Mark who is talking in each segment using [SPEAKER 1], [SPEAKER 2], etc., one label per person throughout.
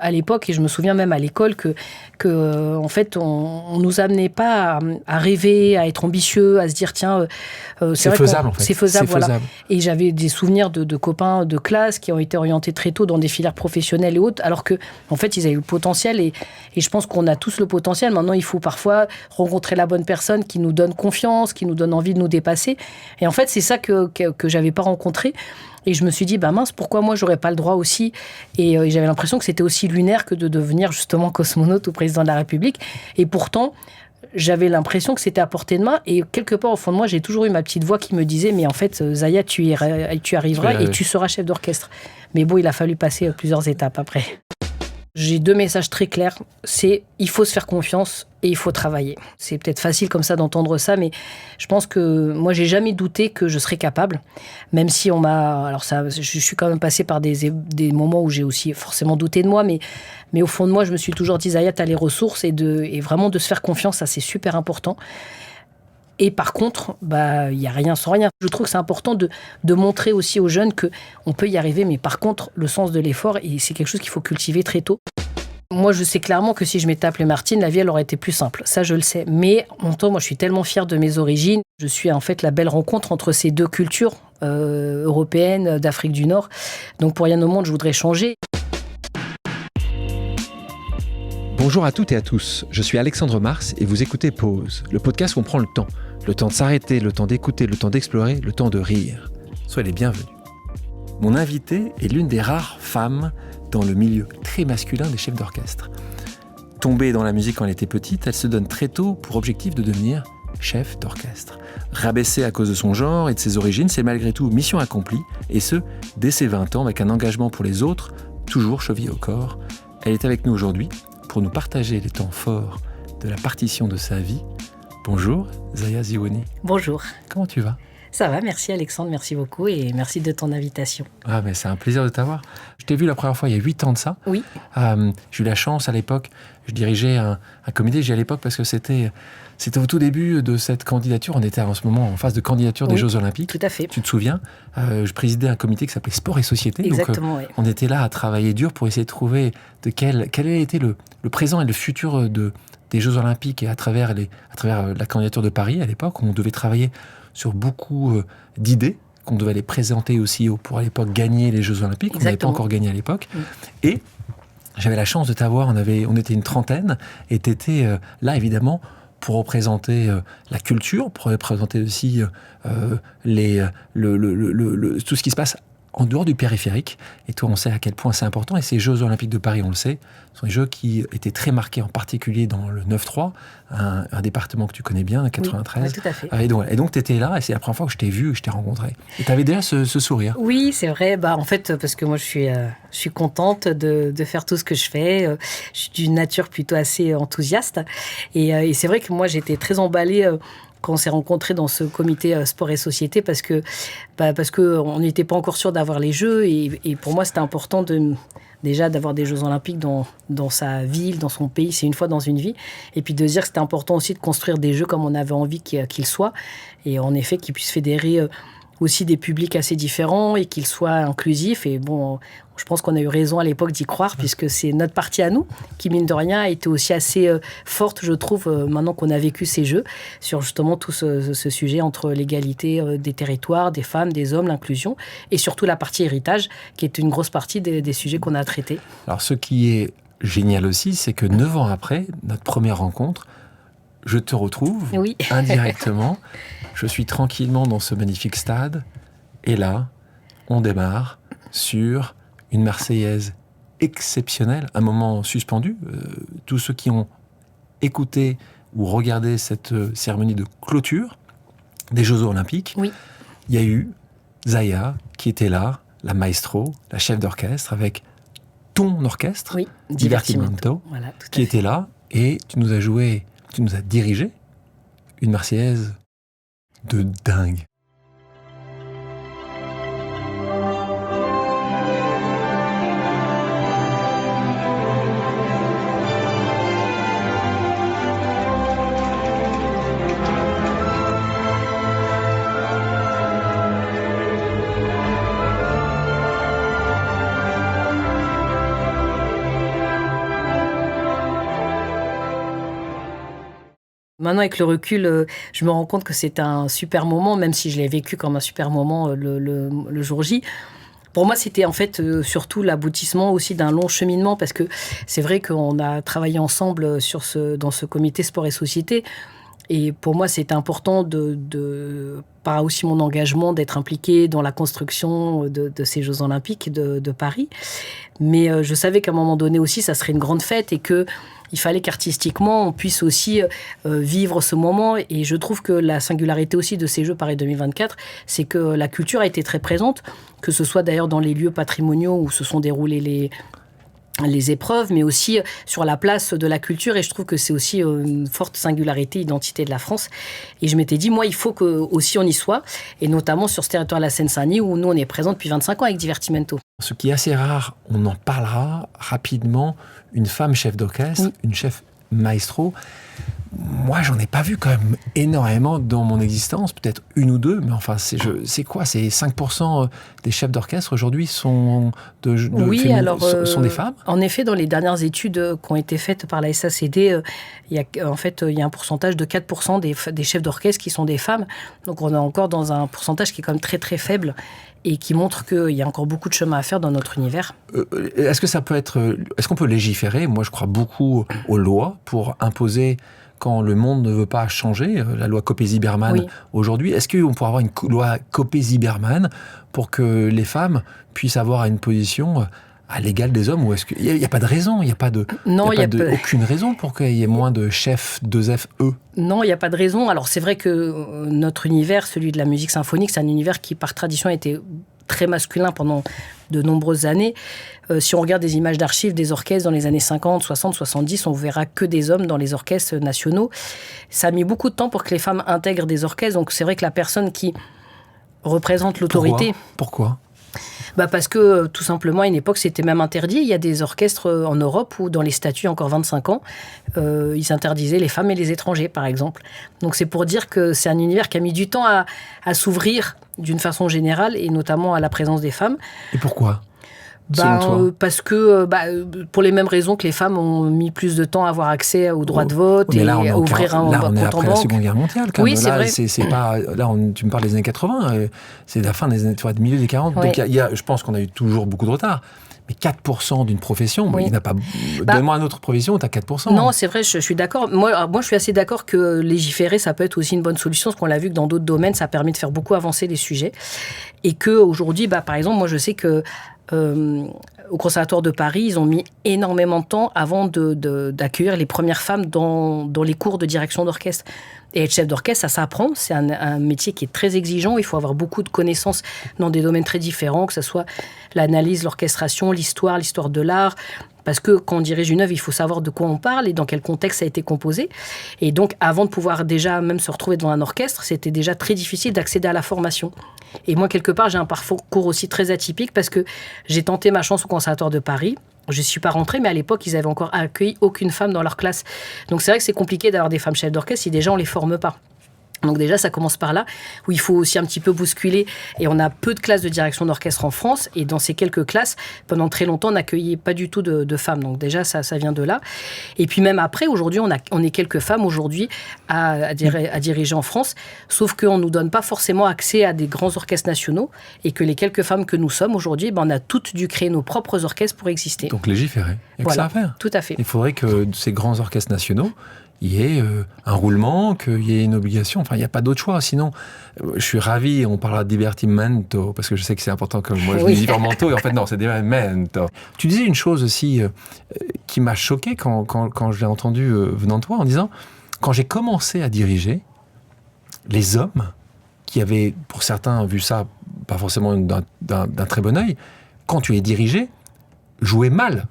[SPEAKER 1] À l'époque, et je me souviens même à l'école, en fait, on nous amenait pas à rêver, à être ambitieux, à se dire, tiens,
[SPEAKER 2] c'est faisable, en fait.
[SPEAKER 1] C'est faisable, voilà. Et j'avais des souvenirs de copains de classe qui ont été orientés très tôt dans des filières professionnelles et autres, alors que, en fait, ils avaient le potentiel. Et je pense qu'on a tous le potentiel. Maintenant, il faut parfois rencontrer la bonne personne qui nous donne confiance, qui nous donne envie de nous dépasser. Et en fait, c'est ça que j'avais pas rencontré. Et je me suis dit, mince, pourquoi moi, j'aurais pas le droit aussi ? Et j'avais l'impression que c'était aussi lunaire que de devenir justement cosmonaute ou président de la République. Et pourtant, j'avais l'impression que c'était à portée de main. Et quelque part, au fond de moi, j'ai toujours eu ma petite voix qui me disait, mais en fait, Zaya, tu arriveras et tu seras chef d'orchestre. Mais bon, il a fallu passer plusieurs étapes après. J'ai 2 messages très clairs. C'est il faut se faire confiance et il faut travailler. C'est peut-être facile comme ça d'entendre ça, mais je pense que moi, j'ai jamais douté que je serais capable. Même si on m'a... Alors ça, je suis quand même passée par des moments où j'ai aussi forcément douté de moi, mais au fond de moi, je me suis toujours dit, Zaya, t'as les ressources et vraiment de se faire confiance, ça c'est super important. Et par contre, il y a rien sans rien. Je trouve que c'est important de montrer aussi aux jeunes qu'on peut y arriver, mais par contre, le sens de l'effort, et c'est quelque chose qu'il faut cultiver très tôt. Moi, je sais clairement que si je m'étais appelée Martine, la vie, elle aurait été plus simple. Ça, je le sais. Mais en même temps, moi, je suis tellement fière de mes origines. Je suis en fait la belle rencontre entre ces 2 cultures européennes, d'Afrique du Nord. Donc, pour rien au monde, je voudrais changer.
[SPEAKER 3] Bonjour à toutes et à tous, je suis Alexandre Mars et vous écoutez Pause, le podcast où on prend le temps. Le temps de s'arrêter, le temps d'écouter, le temps d'explorer, le temps de rire. Soyez les bienvenus. Mon invitée est l'une des rares femmes dans le milieu très masculin des chefs d'orchestre. Tombée dans la musique quand elle était petite, elle se donne très tôt pour objectif de devenir chef d'orchestre. Rabaissée à cause de son genre et de ses origines, c'est malgré tout mission accomplie, et ce, dès ses 20 ans, avec un engagement pour les autres, toujours chevillé au corps. Elle est avec nous aujourd'hui pour nous partager les temps forts de la partition de sa vie. Bonjour, Zaya Ziouani.
[SPEAKER 1] Bonjour.
[SPEAKER 3] Comment tu vas ?
[SPEAKER 1] Ça va, merci Alexandre, merci beaucoup et merci de ton invitation.
[SPEAKER 3] Ah, mais c'est un plaisir de t'avoir. Je t'ai vu la première fois il y a 8 ans de ça.
[SPEAKER 1] Oui.
[SPEAKER 3] J'ai eu la chance à l'époque, je dirigeais un comité, j'ai à l'époque parce que c'était au tout début de cette candidature, on était en ce moment en phase de candidature des Jeux Olympiques.
[SPEAKER 1] Tout à fait.
[SPEAKER 3] Tu te souviens, je présidais un comité qui s'appelait Sport et Société.
[SPEAKER 1] Exactement,
[SPEAKER 3] donc, on était là à travailler dur pour essayer de trouver quel avait été le présent et le futur des Jeux Olympiques et à travers la candidature de Paris à l'époque, où on devait travailler sur beaucoup d'idées, qu'on devait les présenter aussi pour à l'époque gagner les Jeux Olympiques. Exactement. On n'avait pas encore gagné à l'époque. Et j'avais la chance de t'avoir, on était une trentaine, et tu étais là évidemment pour représenter la culture, pour représenter aussi tout ce qui se passe en dehors du périphérique. Et toi, on sait à quel point c'est important. Et ces Jeux Olympiques de Paris, on le sait, sont des Jeux qui étaient très marqués, en particulier dans le 9-3, un département que tu connais bien, 93.
[SPEAKER 1] Oui, tout à fait.
[SPEAKER 3] Et donc, tu étais là, et c'est la première fois que je t'ai vu, que je t'ai rencontré. Et tu avais déjà ce sourire.
[SPEAKER 1] Oui, c'est vrai. En fait, parce que moi, je suis contente de faire tout ce que je fais. Je suis d'une nature plutôt assez enthousiaste. Et c'est vrai que moi, j'étais très emballée quand on s'est rencontrés dans ce comité sport et société parce que on n'était pas encore sûr d'avoir les Jeux et pour moi c'était important déjà d'avoir des Jeux Olympiques dans sa ville, dans son pays, c'est une fois dans une vie, et puis de dire que c'était important aussi de construire des Jeux comme on avait envie qu'ils soient, et en effet qu'ils puissent fédérer aussi des publics assez différents et qu'ils soient inclusifs. Et bon, je pense qu'on a eu raison à l'époque d'y croire, puisque c'est notre partie à nous qui, mine de rien, a été aussi assez forte, je trouve, maintenant qu'on a vécu ces Jeux, sur justement tout ce sujet entre l'égalité des territoires, des femmes, des hommes, l'inclusion, et surtout la partie héritage, qui est une grosse partie des sujets qu'on a traités.
[SPEAKER 3] Alors, ce qui est génial aussi, c'est que 9 ans après notre première rencontre, je te retrouve indirectement. Je suis tranquillement dans ce magnifique stade. Et là, on démarre sur une Marseillaise exceptionnelle, un moment suspendu. Tous ceux qui ont écouté ou regardé cette cérémonie de clôture des Jeux Olympiques, il y a eu Zaya qui était là, la maestro, la chef d'orchestre, avec ton orchestre, Divertimento, qui était là. Et tu nous as dirigé une Marseillaise de dingue.
[SPEAKER 1] Maintenant, avec le recul, je me rends compte que c'est un super moment, même si je l'ai vécu comme un super moment le jour J. Pour moi, c'était en fait surtout l'aboutissement aussi d'un long cheminement, parce que c'est vrai qu'on a travaillé ensemble dans ce comité sport et société. Et pour moi, c'était important par aussi mon engagement, d'être impliqué dans la construction de ces Jeux Olympiques de Paris. Mais je savais qu'à un moment donné aussi, ça serait une grande fête et qu'il fallait qu'artistiquement, on puisse aussi vivre ce moment. Et je trouve que la singularité aussi de ces Jeux Paris 2024, c'est que la culture a été très présente, que ce soit d'ailleurs dans les lieux patrimoniaux où se sont déroulés les épreuves, mais aussi sur la place de la culture. Et je trouve que c'est aussi une forte singularité, identité de la France. Et je m'étais dit, moi, il faut que aussi on y soit, et notamment sur ce territoire de la Seine-Saint-Denis, où nous, on est présents depuis 25 ans avec Divertimento.
[SPEAKER 3] Ce qui est assez rare, on en parlera rapidement, une femme chef d'orchestre, une chef maestro. Moi, j'en ai pas vu quand même énormément dans mon existence, peut-être une ou deux, mais enfin, c'est quoi ? C'est 5% des chefs d'orchestre aujourd'hui sont des femmes ?
[SPEAKER 1] En effet, dans les dernières études qui ont été faites par la SACD, il y a un pourcentage de 4% des chefs d'orchestre qui sont des femmes. Donc, on est encore dans un pourcentage qui est quand même très, très faible et qui montre qu'il y a encore beaucoup de chemin à faire dans notre univers.
[SPEAKER 3] Est-ce qu'on peut légiférer ? Moi, je crois beaucoup aux lois pour imposer quand le monde ne veut pas changer, la loi Copé-Zimmermann aujourd'hui. Est-ce qu'on pourrait avoir une loi Copé-Zimmermann pour que les femmes puissent avoir une position à l'égal des hommes, ou est-ce qu'il n'y a pas de raison, il n'y a pas aucune raison pour qu'il y ait moins de chefs 2FE?
[SPEAKER 1] Non, il n'y a pas de raison. Alors c'est vrai que notre univers, celui de la musique symphonique, c'est un univers qui par tradition a été très masculin pendant de nombreuses années. Si on regarde des images d'archives des orchestres dans les années 50, 60, 70, on verra que des hommes dans les orchestres nationaux. Ça a mis beaucoup de temps pour que les femmes intègrent des orchestres. Donc c'est vrai que la personne qui représente l'autorité...
[SPEAKER 3] Pourquoi ?
[SPEAKER 1] Parce que, tout simplement, à une époque, c'était même interdit. Il y a des orchestres en Europe où, dans les statuts, encore 25 ans, ils interdisaient les femmes et les étrangers, par exemple. Donc, c'est pour dire que c'est un univers qui a mis du temps à s'ouvrir d'une façon générale, et notamment à la présence des femmes.
[SPEAKER 3] Et pourquoi ?
[SPEAKER 1] Parce que, pour les mêmes raisons que les femmes ont mis plus de temps à avoir accès au droit de vote et à ouvrir un compte en banque.
[SPEAKER 3] Là, on est après la Seconde Guerre mondiale.
[SPEAKER 1] Oui, c'est vrai.
[SPEAKER 3] C'est pas, tu me parles des années 80, c'est la fin des années, milieu des 40. Oui. Donc, je pense qu'on a eu toujours beaucoup de retard. Mais 4% d'une profession, il n'y a pas... Donne-moi une autre profession, tu as 4%.
[SPEAKER 1] Non, c'est vrai, je suis d'accord. Moi, je suis assez d'accord que légiférer, ça peut être aussi une bonne solution, parce qu'on l'a vu que dans d'autres domaines, ça a permis de faire beaucoup avancer les sujets. Et qu'aujourd'hui, par exemple, moi, je sais que au Conservatoire de Paris, ils ont mis énormément de temps avant d'accueillir les premières femmes dans les cours de direction d'orchestre. Et être chef d'orchestre, ça s'apprend. C'est un métier qui est très exigeant. Il faut avoir beaucoup de connaissances dans des domaines très différents, que ce soit l'analyse, l'orchestration, l'histoire de l'art. Parce que quand on dirige une œuvre, il faut savoir de quoi on parle et dans quel contexte ça a été composé. Et donc, avant de pouvoir déjà même se retrouver devant un orchestre, c'était déjà très difficile d'accéder à la formation. Et moi, quelque part, j'ai un parcours aussi très atypique parce que j'ai tenté ma chance au Conservatoire de Paris. Je ne suis pas rentrée, mais à l'époque, ils avaient encore accueilli aucune femme dans leur classe. Donc, c'est vrai que c'est compliqué d'avoir des femmes chefs d'orchestre si déjà on ne les forme pas. Donc déjà, ça commence par là, où il faut aussi un petit peu bousculer. Et on a peu de classes de direction d'orchestre en France. Et dans ces quelques classes, pendant très longtemps, on n'accueillait pas du tout de femmes. Donc déjà, ça vient de là. Et puis même après, aujourd'hui, on est quelques femmes aujourd'hui à diriger en France. Sauf qu'on ne nous donne pas forcément accès à des grands orchestres nationaux. Et que les quelques femmes que nous sommes aujourd'hui, on a toutes dû créer nos propres orchestres pour exister.
[SPEAKER 3] Donc légiférer. Il y a que ça à faire.
[SPEAKER 1] Tout à fait.
[SPEAKER 3] Il faudrait que ces grands orchestres nationaux, il y ait un roulement, qu'il y ait une obligation. Enfin, il n'y a pas d'autre choix. Sinon, je suis ravi, on parlera de divertimento, parce que je sais que c'est important, comme moi, je dis divertimento, et en fait, non, c'est divertimento. Tu disais une chose aussi qui m'a choqué quand je l'ai entendu venant de toi, en disant, quand j'ai commencé à diriger, les hommes, qui avaient, pour certains, vu ça, pas forcément d'un très bon œil, quand tu les dirigeais, jouaient mal.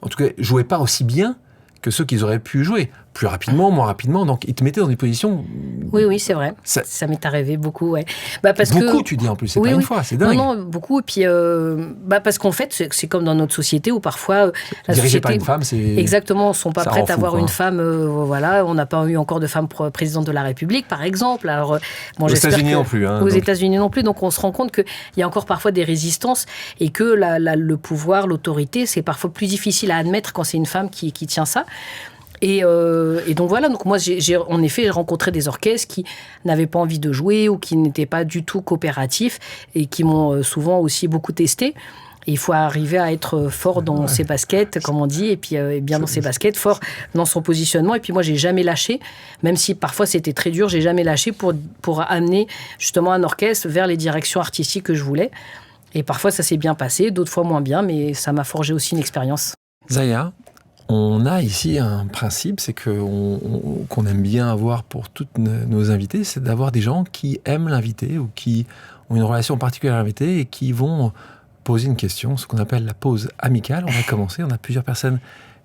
[SPEAKER 3] En tout cas, jouaient pas aussi bien que ceux qu'ils auraient pu jouer. Plus rapidement, moins rapidement. Donc, ils te mettaient dans des positions...
[SPEAKER 1] Oui, c'est vrai. Ça m'est arrivé beaucoup, ouais.
[SPEAKER 3] Beaucoup, tu dis en plus. C'est pas une fois, c'est dingue.
[SPEAKER 1] Non, beaucoup. Et puis, parce qu'en fait, c'est comme dans notre société où parfois... la
[SPEAKER 3] dirigé
[SPEAKER 1] société,
[SPEAKER 3] par une femme, c'est...
[SPEAKER 1] Exactement, ne sont pas prêtes à avoir une femme... on n'a pas eu encore de femme présidente de la République, par exemple. Alors,
[SPEAKER 3] aux États-Unis non plus.
[SPEAKER 1] Aux États-Unis non plus. Donc, on se rend compte qu'il y a encore parfois des résistances et que le pouvoir, l'autorité, c'est parfois plus difficile à admettre quand c'est une femme qui tient ça. Et donc voilà, donc moi en effet j'ai rencontré des orchestres qui n'avaient pas envie de jouer ou qui n'étaient pas du tout coopératifs et qui m'ont souvent aussi beaucoup testé. Et il faut arriver à être fort dans ses baskets, comme on dit, et puis bien dans ses baskets, fort dans son positionnement. Et puis moi j'ai jamais lâché, même si parfois c'était très dur, j'ai jamais lâché pour amener justement un orchestre vers les directions artistiques que je voulais. Et parfois ça s'est bien passé, d'autres fois moins bien, mais ça m'a forgé aussi une expérience.
[SPEAKER 3] Zaya, on a ici un principe, c'est qu'on aime bien avoir pour toutes nos invités, c'est d'avoir des gens qui aiment l'invité ou qui ont une relation particulière à l'invité et qui vont poser une question, ce qu'on appelle la pause amicale. On va commencer, on a plusieurs personnes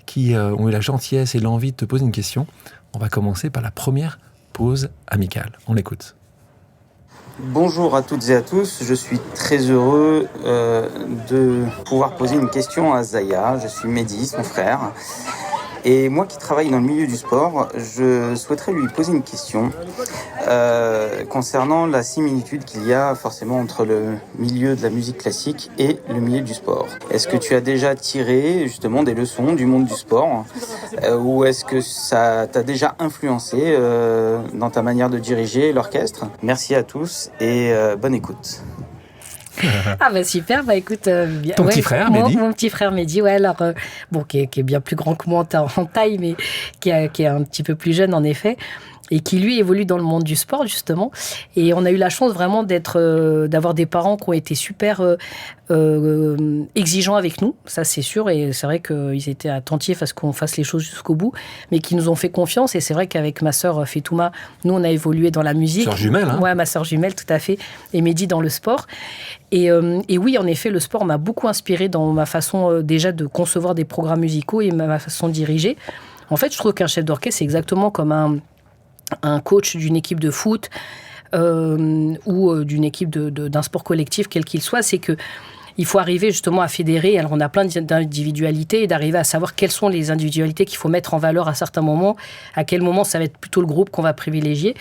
[SPEAKER 3] qui ont eu la gentillesse et l'envie de te poser une question. On va commencer par la première pause amicale. On l'écoute.
[SPEAKER 2] Bonjour à toutes et à tous, je suis très heureux de pouvoir poser une question à Zaya. Je suis Mehdi, son frère. Et moi qui travaille dans le milieu du sport, je souhaiterais lui poser une question concernant la similitude qu'il y a forcément entre le milieu de la musique classique et le milieu du sport. Est-ce que tu as déjà tiré justement des leçons du monde du sport ou est-ce que ça t'a déjà influencé dans ta manière de diriger l'orchestre ? Merci à tous et bonne écoute.
[SPEAKER 1] Ah bah super, bah écoute, bien.
[SPEAKER 3] Ton petit frère Mehdi.
[SPEAKER 1] Mon petit frère Mehdi, ouais, alors qui est bien plus grand que moi en taille, mais qui est un petit peu plus jeune en effet, et qui lui évolue dans le monde du sport justement. Et on a eu la chance vraiment d'avoir des parents qui ont été super exigeants avec nous, ça c'est sûr, et c'est vrai qu'ils étaient attentifs à ce qu'on fasse les choses jusqu'au bout, mais qui nous ont fait confiance. Et c'est vrai qu'avec ma sœur Fetouma, nous on a évolué dans la musique.
[SPEAKER 3] Sœur jumelle, hein ?
[SPEAKER 1] Ouais, ma sœur jumelle, tout à fait, et Mehdi dans le sport. Et oui, en effet, le sport m'a beaucoup inspirée dans ma façon déjà de concevoir des programmes musicaux et ma façon de diriger. En fait, je trouve qu'un chef d'orchestre, c'est exactement comme un coach d'une équipe de foot ou d'une équipe d'un sport collectif, quel qu'il soit. C'est que il faut arriver justement à fédérer. Alors, on a plein d'individualités et d'arriver à savoir quelles sont les individualités qu'il faut mettre en valeur à certains moments, à quel moment ça va être plutôt le groupe qu'on va privilégier.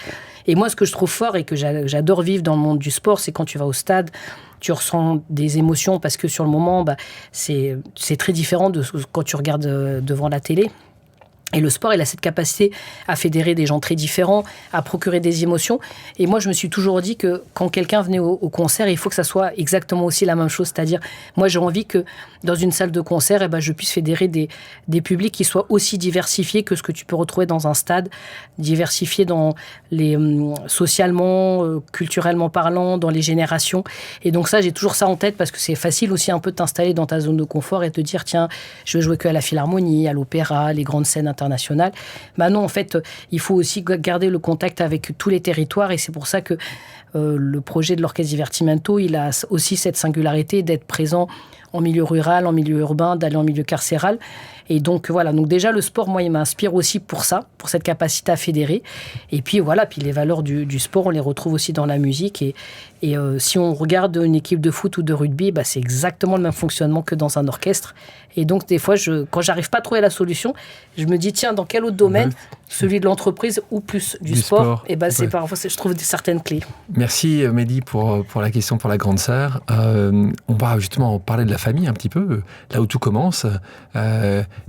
[SPEAKER 1] Et moi, ce que je trouve fort et que j'adore vivre dans le monde du sport, c'est quand tu vas au stade, tu ressens des émotions parce que sur le moment, c'est très différent de quand tu regardes devant la télé. Et le sport, il a cette capacité à fédérer des gens très différents, à procurer des émotions. Et moi, je me suis toujours dit que quand quelqu'un venait au concert, il faut que ça soit exactement aussi la même chose. C'est-à-dire, moi, j'ai envie que dans une salle de concert, je puisse fédérer des publics qui soient aussi diversifiés que ce que tu peux retrouver dans un stade, diversifiés dans socialement, culturellement parlant, dans les générations. Et donc ça, j'ai toujours ça en tête parce que c'est facile aussi un peu de t'installer dans ta zone de confort et de te dire, tiens, je vais jouer que à la Philharmonie, à l'Opéra, les grandes scènes internationales. Non, en fait, il faut aussi garder le contact avec tous les territoires et c'est pour ça que le projet de l'Orchestre Divertimento, il a aussi cette singularité d'être présent en milieu rural, en milieu urbain, d'aller en milieu carcéral. Et donc, voilà. Donc, déjà, le sport, moi, il m'inspire aussi pour ça, pour cette capacité à fédérer. Et puis, voilà. Puis, les valeurs du sport, on les retrouve aussi dans la musique. Et si on regarde une équipe de foot ou de rugby, c'est exactement le même fonctionnement que dans un orchestre. Et donc, des fois, quand j'arrive pas à trouver la solution, je me dis, tiens, dans quel autre domaine, celui de l'entreprise ou plus du sport. Et c'est parfois, je trouve certaines clés.
[SPEAKER 3] Merci, Mehdi, pour la question pour la grande sœur. On va justement parler de la famille un petit peu, là où tout commence.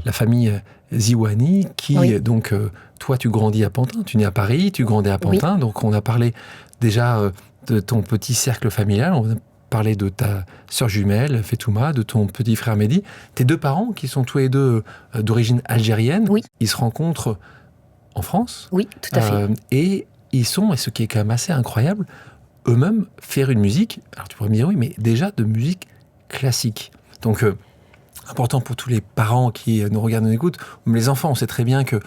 [SPEAKER 3] La famille Ziwani, qui, donc, toi, tu grandis à Pantin, tu nais à Paris, tu grandis à Pantin. Oui. Donc, on a parlé déjà de ton petit cercle familial, on a parlé de ta sœur jumelle, Fetouma, de ton petit frère Mehdi. Tes deux parents, qui sont tous les deux d'origine algérienne, ils se rencontrent en France.
[SPEAKER 1] Oui, tout à fait.
[SPEAKER 3] Et ils sont, et ce qui est quand même assez incroyable, eux-mêmes faire une musique, alors tu pourrais me dire oui, mais déjà de musique classique. Donc, important pour tous les parents qui nous regardent et nous écoutent, mais les enfants, on sait très bien que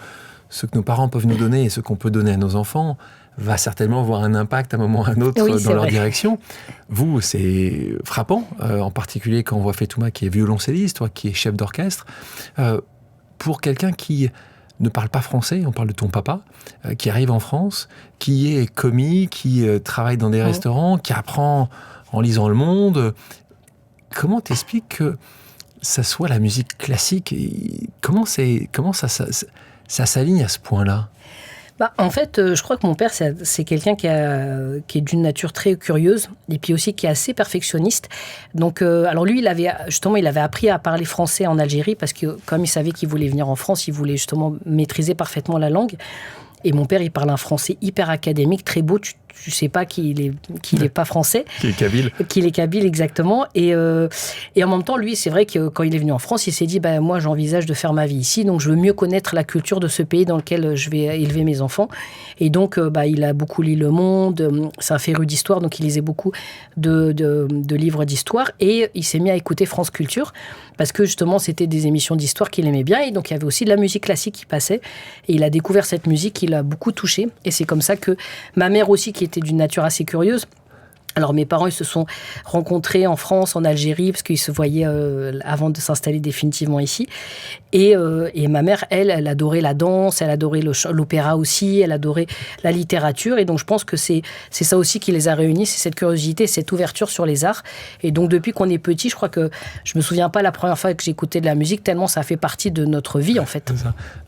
[SPEAKER 3] ce que nos parents peuvent nous donner et ce qu'on peut donner à nos enfants va certainement avoir un impact à un moment ou à un autre dans leur direction. Vous, c'est frappant, en particulier quand on voit Fetouma qui est violoncelliste, toi qui es chef d'orchestre. Pour quelqu'un qui ne parle pas français, on parle de ton papa, qui arrive en France, qui est commis, qui travaille dans des restaurants, qui apprend en lisant Le Monde. Comment t'expliques que ça soit la musique classique? Comment ça s'aligne à ce point-là?
[SPEAKER 1] En fait, je crois que mon père, c'est quelqu'un qui est d'une nature très curieuse et puis aussi qui est assez perfectionniste. Donc, alors lui, il avait appris à parler français en Algérie parce que comme il savait qu'il voulait venir en France, il voulait justement maîtriser parfaitement la langue. Et mon père, il parle un français hyper académique, très beau. Tu sais pas qu'il est pas français.
[SPEAKER 3] Qu'il est kabyle.
[SPEAKER 1] Qu'il est kabyle, exactement. Et en même temps, lui, c'est vrai que quand il est venu en France, il s'est dit, moi, j'envisage de faire ma vie ici, donc je veux mieux connaître la culture de ce pays dans lequel je vais élever mes enfants. Et donc, il a beaucoup lu Le Monde. C'est un féru d'histoire, donc il lisait beaucoup de livres d'histoire. Et il s'est mis à écouter France Culture, parce que justement, c'était des émissions d'histoire qu'il aimait bien. Et donc, il y avait aussi de la musique classique qui passait. Et il a découvert cette musique qui l'a beaucoup touché. Et c'est comme ça que ma mère aussi, qui était d'une nature assez curieuse. Alors mes parents, ils se sont rencontrés en France, en Algérie, parce qu'ils se voyaient avant de s'installer définitivement ici. Et ma mère, elle adorait la danse, elle adorait l'opéra aussi, elle adorait la littérature. Et donc je pense que c'est ça aussi qui les a réunis, c'est cette curiosité, cette ouverture sur les arts. Et donc depuis qu'on est petit, je crois que je me souviens pas la première fois que j'écoutais de la musique, tellement ça fait partie de notre vie en fait.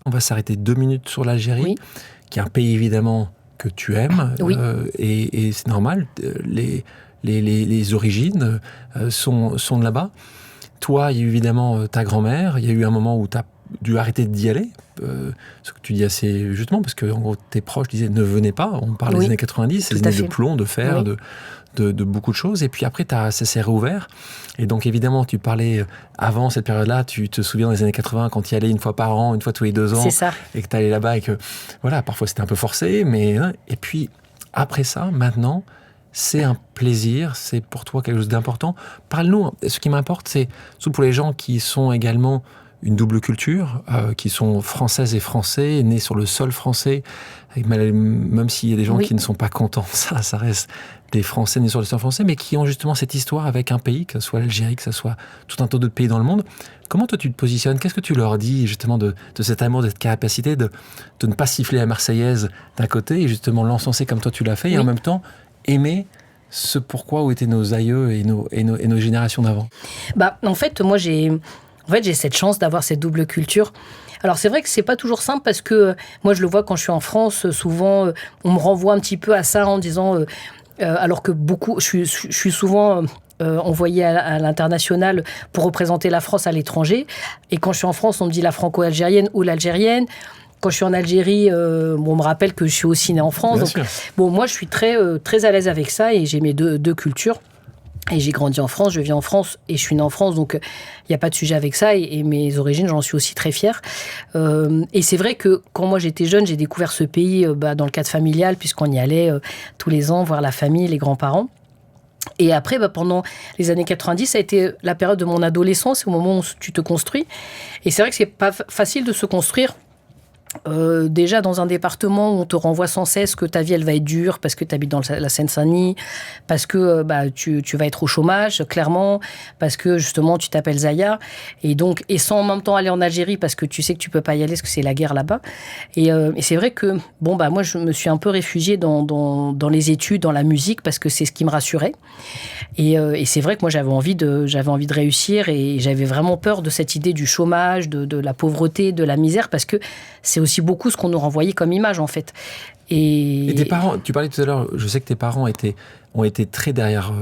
[SPEAKER 3] On va s'arrêter 2 minutes sur l'Algérie, qui est un pays évidemment que tu aimes, et c'est normal, les origines sont de là-bas. Toi, il y a eu évidemment ta grand-mère, il y a eu un moment où tu as dû arrêter d'y aller, ce que tu dis assez justement, parce que en gros, tes proches disaient ne venez pas, on parle des années 90, c'est des années de plomb, de fer, de beaucoup de choses, et puis après, ça s'est réouvert. Et donc, évidemment, tu parlais avant cette période-là, tu te souviens des années 80, quand tu y allais une fois par an, une fois tous les 2 ans, et que tu allais là-bas, et que, voilà, parfois c'était un peu forcé, mais... Et puis, après ça, maintenant, c'est un plaisir, c'est pour toi quelque chose d'important. Parle-nous, ce qui m'importe, c'est, surtout pour les gens qui sont également une double culture, qui sont françaises et français, nés sur le sol français, même s'il y a des gens qui ne sont pas contents, ça reste des Français nés sur le sol français, mais qui ont justement cette histoire avec un pays, que ce soit l'Algérie, que ce soit tout un tas d'autres pays dans le monde. Comment toi tu te positionnes? Qu'est-ce que tu leur dis justement de cet amour, de cette capacité de ne pas siffler la Marseillaise d'un côté et justement l'encenser comme toi tu l'as fait, et en même temps aimer ce pourquoi où étaient nos aïeux et nos générations d'avant?
[SPEAKER 1] En fait, moi j'ai cette chance d'avoir cette double culture. Alors c'est vrai que c'est pas toujours simple parce que moi je le vois quand je suis en France, souvent on me renvoie un petit peu à ça en disant alors que je suis souvent envoyée à l'international pour représenter la France à l'étranger, et quand je suis en France on me dit la franco-algérienne ou l'algérienne. Quand je suis en Algérie, on me rappelle que je suis aussi née en France. Donc, moi je suis très très à l'aise avec ça, et j'ai mes deux cultures. Et j'ai grandi en France, je vis en France et je suis née en France, donc il n'y a pas de sujet avec ça. Et mes origines, j'en suis aussi très fière. Et c'est vrai que quand moi j'étais jeune, j'ai découvert ce pays dans le cadre familial, puisqu'on y allait tous les ans voir la famille, les grands-parents. Et après, pendant les années 90, ça a été la période de mon adolescence, au moment où tu te construis. Et c'est vrai que c'est pas facile de se construire. Déjà dans un département où on te renvoie sans cesse que ta vie elle va être dure parce que tu habites dans la Seine-Saint-Denis, parce que tu vas être au chômage clairement, parce que justement tu t'appelles Zaya, et sans en même temps aller en Algérie parce que tu sais que tu peux pas y aller parce que c'est la guerre là-bas, et c'est vrai que moi je me suis un peu réfugiée dans les études, dans la musique, parce que c'est ce qui me rassurait, et c'est vrai que moi j'avais envie de réussir, et j'avais vraiment peur de cette idée du chômage, de la pauvreté, de la misère, parce que c'est aussi beaucoup ce qu'on nous renvoyait comme image, en fait. Et
[SPEAKER 3] tes parents, tu parlais tout à l'heure, je sais que tes parents ont été très derrière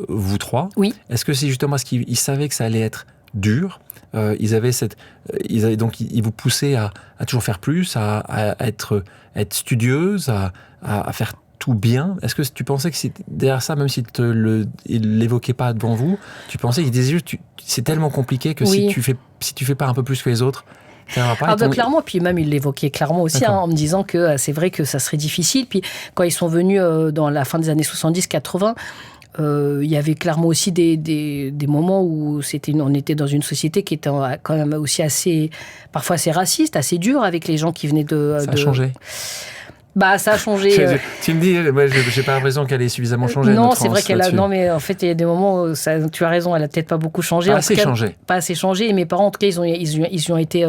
[SPEAKER 3] vous trois.
[SPEAKER 1] Oui.
[SPEAKER 3] Est-ce que c'est justement parce qu'ils savaient que ça allait être dur, ils vous poussaient à toujours faire plus, à être studieuse, à faire tout bien? Est-ce que tu pensais que c'était derrière ça, même s'ils ne l'évoquaient pas devant vous, tu pensais qu'ils disaient juste c'est tellement compliqué que si tu fais pas un peu plus que les autres,
[SPEAKER 1] clairement, puis même il l'évoquait clairement aussi, en me disant que c'est vrai que ça serait difficile. Puis quand ils sont venus dans la fin des années 70-80, il y avait clairement aussi des moments où on était dans une société qui était quand même aussi parfois assez raciste, assez dure avec les gens qui venaient de...
[SPEAKER 3] Ça a changé.
[SPEAKER 1] Bah, ça a changé.
[SPEAKER 3] Tu me dis, moi, j'ai pas l'impression qu'elle ait suffisamment changé.
[SPEAKER 1] Non, c'est vrai qu'elle a. Non, mais en fait, il y a des moments où tu as raison, elle a peut-être pas beaucoup changé.
[SPEAKER 3] Pas assez changé.
[SPEAKER 1] Pas assez changé. Et mes parents, en tout cas, ils ont été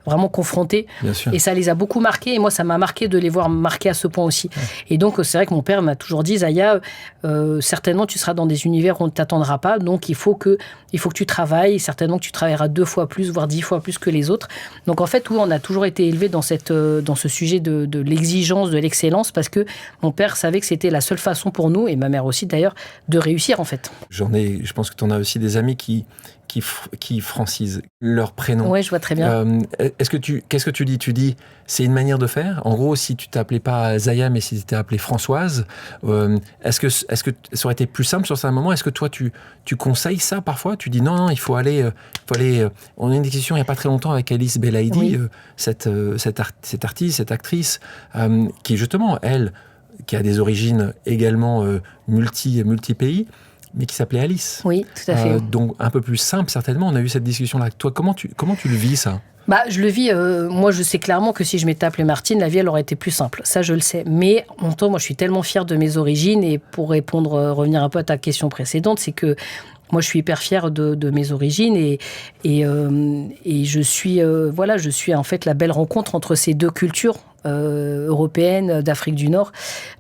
[SPEAKER 1] vraiment confrontés.
[SPEAKER 3] Bien sûr.
[SPEAKER 1] Et ça les a beaucoup marqués. Et moi, ça m'a marqué de les voir marqués à ce point aussi. Ouais. Et donc, c'est vrai que mon père m'a toujours dit, Zaya, certainement, tu seras dans des univers où on ne t'attendra pas. Donc, il faut que tu travailles. Certainement que tu travailleras 2 fois plus, voire 10 fois plus que les autres. Donc, en fait, oui, on a toujours été élevés dans ce sujet de l'exigence, de l'excellence, parce que mon père savait que c'était la seule façon pour nous, et ma mère aussi d'ailleurs, de réussir en fait.
[SPEAKER 3] Je pense que tu en as aussi des amis qui francisent leur prénom.
[SPEAKER 1] Oui, je vois très bien.
[SPEAKER 3] Qu'est-ce que tu dis ? Tu dis, c'est une manière de faire. En gros, si tu t'appelais pas Zaya, mais si tu t'es appelée Françoise, est-ce que ça aurait été plus simple sur ça à un moment ? Est-ce que toi, tu conseilles ça parfois ? Tu dis non, il faut aller. On a une discussion il n'y a pas très longtemps avec Alice Belaïdi, oui. Cette artiste, cette actrice, qui justement, elle, qui a des origines également multi-pays, mais qui s'appelait Alice.
[SPEAKER 1] Oui, tout à fait.
[SPEAKER 3] Donc un peu plus simple, certainement. On a eu cette discussion-là. Toi, comment tu le vis, ça ?
[SPEAKER 1] Bah, je le vis, moi je sais clairement que si je m'étais appelée Martine, la vie elle aurait été plus simple, ça je le sais. Mais en même temps, moi je suis tellement fière de mes origines, et pour revenir un peu à ta question précédente, c'est que moi, je suis hyper fière de mes origines et je suis en fait la belle rencontre entre ces 2 cultures européennes, d'Afrique du Nord.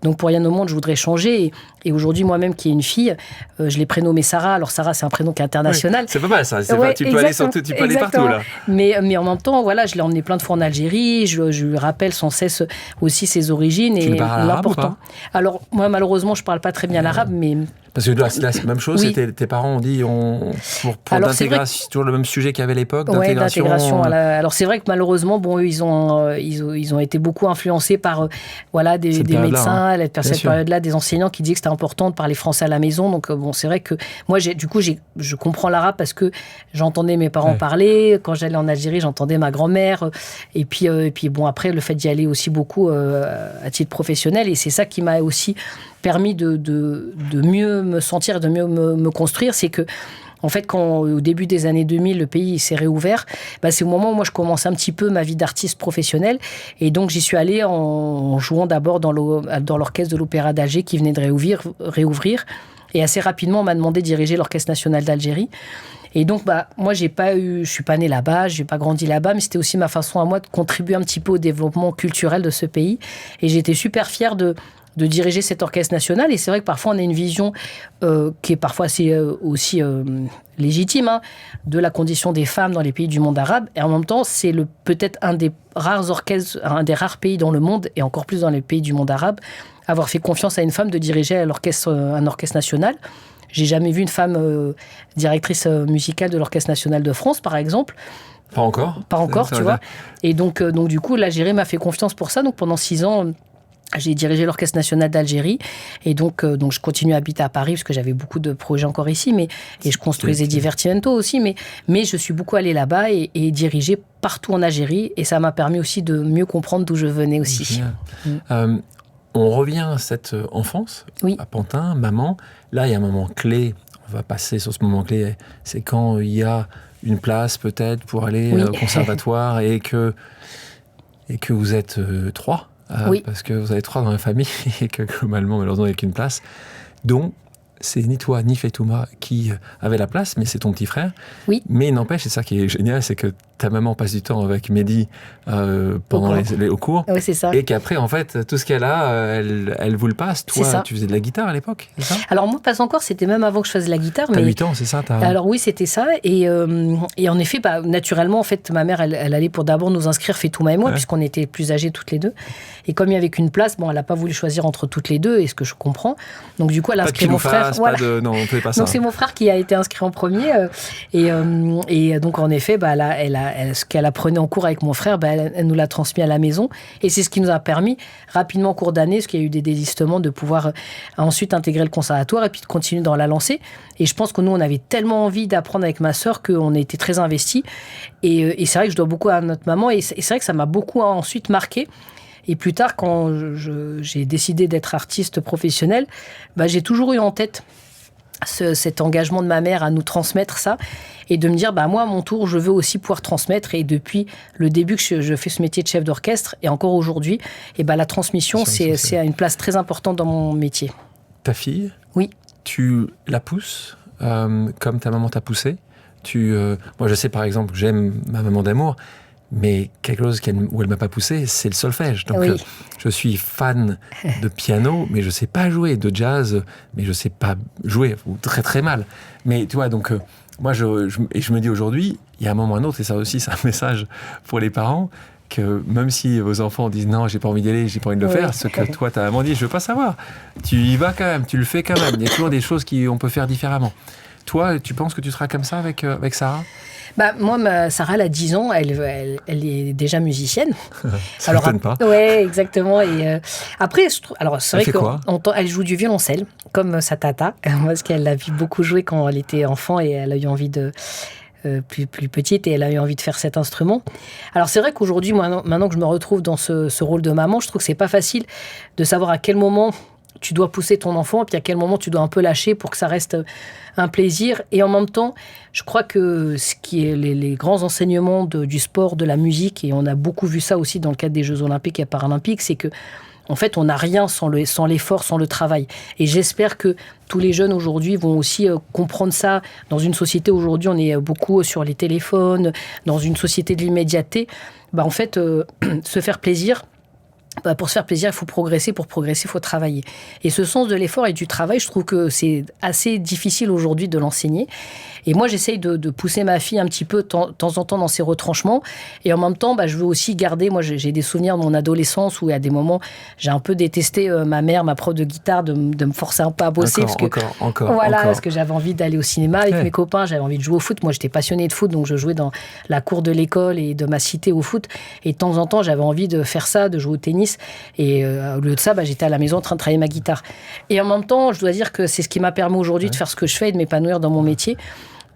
[SPEAKER 1] Donc, pour rien au monde, je voudrais changer. Et aujourd'hui, moi-même, qui ai une fille, je l'ai prénommée Sarah. Alors, Sarah, c'est un prénom qui est international.
[SPEAKER 3] Oui, c'est pas mal, ça. Tu peux aller partout, là.
[SPEAKER 1] Mais en même temps, voilà, je l'ai emmenée plein de fois en Algérie. Je lui rappelle sans cesse aussi ses origines.
[SPEAKER 3] Tu parles arabe ou pas ?
[SPEAKER 1] Alors, moi, malheureusement, je parle pas très bien l'arabe, mais...
[SPEAKER 3] Parce que là, c'est la même chose. Oui. Tes parents ont dit pour l'intégration, c'est toujours le même sujet qu'il y avait à l'époque, d'intégration.
[SPEAKER 1] Ouais, d'intégration. Alors c'est vrai que malheureusement, eux, ils ont été beaucoup influencés par des médecins, cette période-là, des enseignants qui disaient que c'était important de parler français à la maison. Donc c'est vrai que moi, je comprends l'arabe parce que j'entendais mes parents parler. Quand j'allais en Algérie, j'entendais ma grand-mère. Et puis après, le fait d'y aller aussi beaucoup à titre professionnel, et c'est ça qui m'a aussi permis de mieux me sentir, de mieux me construire, c'est que en fait, quand au début des années 2000, le pays s'est réouvert, c'est au moment où moi je commençais un petit peu ma vie d'artiste professionnelle, et donc j'y suis allée en jouant d'abord dans l'orchestre de l'Opéra d'Alger qui venait de réouvrir, et assez rapidement on m'a demandé de diriger l'Orchestre national d'Algérie. Et donc, moi, je suis pas née là-bas, j'ai pas grandi là-bas, mais c'était aussi ma façon à moi de contribuer un petit peu au développement culturel de ce pays. Et j'étais super fière de diriger cet orchestre national. Et c'est vrai que parfois, on a une vision qui est parfois aussi légitime, de la condition des femmes dans les pays du monde arabe. Et en même temps, c'est peut-être un des rares orchestres, un des rares pays dans le monde, et encore plus dans les pays du monde arabe, avoir fait confiance à une femme de diriger un orchestre national. J'ai jamais vu une femme directrice musicale de l'Orchestre national de France, par exemple.
[SPEAKER 3] Pas encore.
[SPEAKER 1] Pas encore, tu vois. Et donc du coup, l'Algérie m'a fait confiance pour ça. Donc pendant 6 ans, j'ai dirigé l'Orchestre national d'Algérie. Et donc je continue à habiter à Paris parce que j'avais beaucoup de projets encore ici. Et je construisais Divertimento aussi. Mais je suis beaucoup allée là-bas et dirigé partout en Algérie. Et ça m'a permis aussi de mieux comprendre d'où je venais aussi.
[SPEAKER 3] On revient à cette enfance, à Pantin, maman. Là, il y a un moment clé. On va passer sur ce moment clé. C'est quand il y a une place, peut-être, pour aller au conservatoire et que vous êtes 3. Parce que vous avez 3 dans la famille et que, globalement, malheureusement, il n'y a qu'une place. Donc, c'est ni toi ni Fetouma qui avait la place, mais c'est ton petit frère. Oui. Mais il n'empêche, c'est ça qui est génial, c'est que ta maman passe du temps avec Mehdi pendant au cours.
[SPEAKER 1] Oui, c'est ça.
[SPEAKER 3] Et qu'après, en fait, tout ce qu'elle a, elle vous le passe. Toi, tu faisais de la guitare à l'époque, c'est ça ?
[SPEAKER 1] Alors moi, pas encore. C'était même avant que je fasse de la guitare.
[SPEAKER 3] T'as 8 ans, c'est ça ?
[SPEAKER 1] Alors oui, c'était ça. Et en effet, naturellement, en fait, ma mère, elle allait pour d'abord nous inscrire, Fetouma et moi, puisqu'on était plus âgés toutes les deux. Et comme il y avait qu'une place, elle n'a pas voulu choisir entre toutes les deux, et ce que je comprends. Donc du coup, elle a inscrit mon frère.
[SPEAKER 3] Non, on ne fait pas ça.
[SPEAKER 1] Donc c'est mon frère qui a été inscrit en premier. Et donc en effet, ce qu'elle apprenait en cours avec mon frère, elle nous l'a transmis à la maison. Et c'est ce qui nous a permis, rapidement en cours d'année, parce qu'il y a eu des désistements, de pouvoir ensuite intégrer le conservatoire et puis de continuer dans la lancée. Et je pense que nous, on avait tellement envie d'apprendre avec ma sœur qu'on a été très investis. Et c'est vrai que je dois beaucoup à notre maman. Et c'est vrai que ça m'a beaucoup ensuite marqué. Et plus tard, quand j'ai décidé d'être artiste professionnel, j'ai toujours eu en tête cet engagement de ma mère à nous transmettre ça et de me dire, moi, à mon tour, je veux aussi pouvoir transmettre. Et depuis le début que je fais ce métier de chef d'orchestre, et encore aujourd'hui, la transmission, c'est à une place très importante dans mon métier.
[SPEAKER 3] Ta fille ?
[SPEAKER 1] Oui.
[SPEAKER 3] Tu la pousses comme ta maman t'a poussé ? Moi, je sais, par exemple, j'aime ma maman d'amour, mais quelque chose où elle m'a pas poussé, c'est le solfège. Donc, je suis fan de piano, mais je sais pas jouer, de jazz, mais je sais pas jouer, ou très très mal. Mais tu vois, donc moi, je me dis aujourd'hui, il y a un moment ou un autre, et ça aussi, c'est un message pour les parents, que même si vos enfants disent non, j'ai pas envie d'y aller, j'ai pas envie de le faire, ce que toi ta maman dit, je veux pas savoir. Tu y vas quand même, tu le fais quand même. Il y a toujours des choses qu'on peut faire différemment. Toi, tu penses que tu seras comme ça avec Sarah ?
[SPEAKER 1] Moi, Sarah, elle a 10 ans, elle est déjà musicienne.
[SPEAKER 3] Ça ne m'étonne pas.
[SPEAKER 1] Oui, exactement. Et après, c'est vrai qu'elle joue du violoncelle, comme sa tata, parce qu'elle l'a vu beaucoup jouer quand elle était enfant et elle a eu envie de... plus petite et elle a eu envie de faire cet instrument. Alors c'est vrai qu'aujourd'hui, maintenant que je me retrouve dans ce rôle de maman, je trouve que c'est pas facile de savoir à quel moment tu dois pousser ton enfant, puis à quel moment tu dois un peu lâcher pour que ça reste un plaisir. Et en même temps, je crois que ce qui est les grands enseignements du sport, de la musique, et on a beaucoup vu ça aussi dans le cadre des Jeux Olympiques et Paralympiques, c'est que en fait, on n'a rien sans l'effort, sans le travail. Et j'espère que tous les jeunes aujourd'hui vont aussi comprendre ça. Dans une société aujourd'hui, on est beaucoup sur les téléphones, dans une société de l'immédiateté. En fait, se faire plaisir, pour se faire plaisir, il faut progresser. Pour progresser, il faut travailler. Et ce sens de l'effort et du travail, je trouve que c'est assez difficile aujourd'hui de l'enseigner. Et moi, j'essaye de pousser ma fille un petit peu de temps en temps dans ses retranchements. Et en même temps, je veux aussi garder... Moi, j'ai des souvenirs de mon adolescence où, à des moments, j'ai un peu détesté ma mère, ma prof de guitare, de me forcer un peu à bosser. Parce que j'avais envie d'aller au cinéma avec mes copains, j'avais envie de jouer au foot. Moi, j'étais passionnée de foot, donc je jouais dans la cour de l'école et de ma cité au foot. Et de temps en temps, j'avais envie de faire ça, de jouer au tennis. Et au lieu de ça, j'étais à la maison en train de travailler ma guitare. Et en même temps, je dois dire que c'est ce qui m'a permis aujourd'hui de faire ce que je fais et de m'épanouir dans mon métier.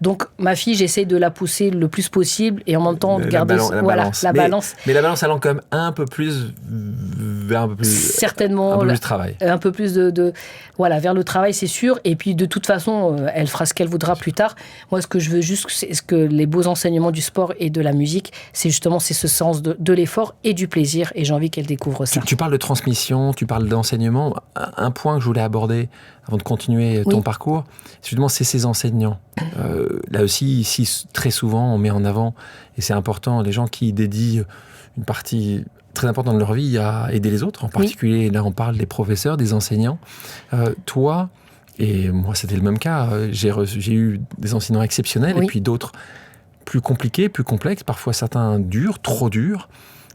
[SPEAKER 1] Donc, ma fille, j'essaie de la pousser le plus possible et en même temps de garder la balance.
[SPEAKER 3] Mais la balance allant quand même un peu plus vers un peu plus...
[SPEAKER 1] Certainement.
[SPEAKER 3] Un peu plus de travail.
[SPEAKER 1] Un peu plus vers le travail, c'est sûr. Et puis, de toute façon, elle fera ce qu'elle voudra plus tard. Moi, ce que je veux juste, c'est ce que les beaux enseignements du sport et de la musique, c'est ce sens de l'effort et du plaisir. Et j'ai envie qu'elle découvre ça.
[SPEAKER 3] Tu parles de transmission, tu parles d'enseignement. Un point que je voulais aborder avant de continuer ton parcours, justement, c'est ces enseignants. Là aussi, ici, très souvent, on met en avant, et c'est important, les gens qui dédient une partie très importante de leur vie à aider les autres, en particulier, là, on parle des professeurs, des enseignants. Toi, et moi, c'était le même cas, j'ai eu des enseignants exceptionnels, et puis d'autres plus compliqués, plus complexes, parfois certains durs, trop durs.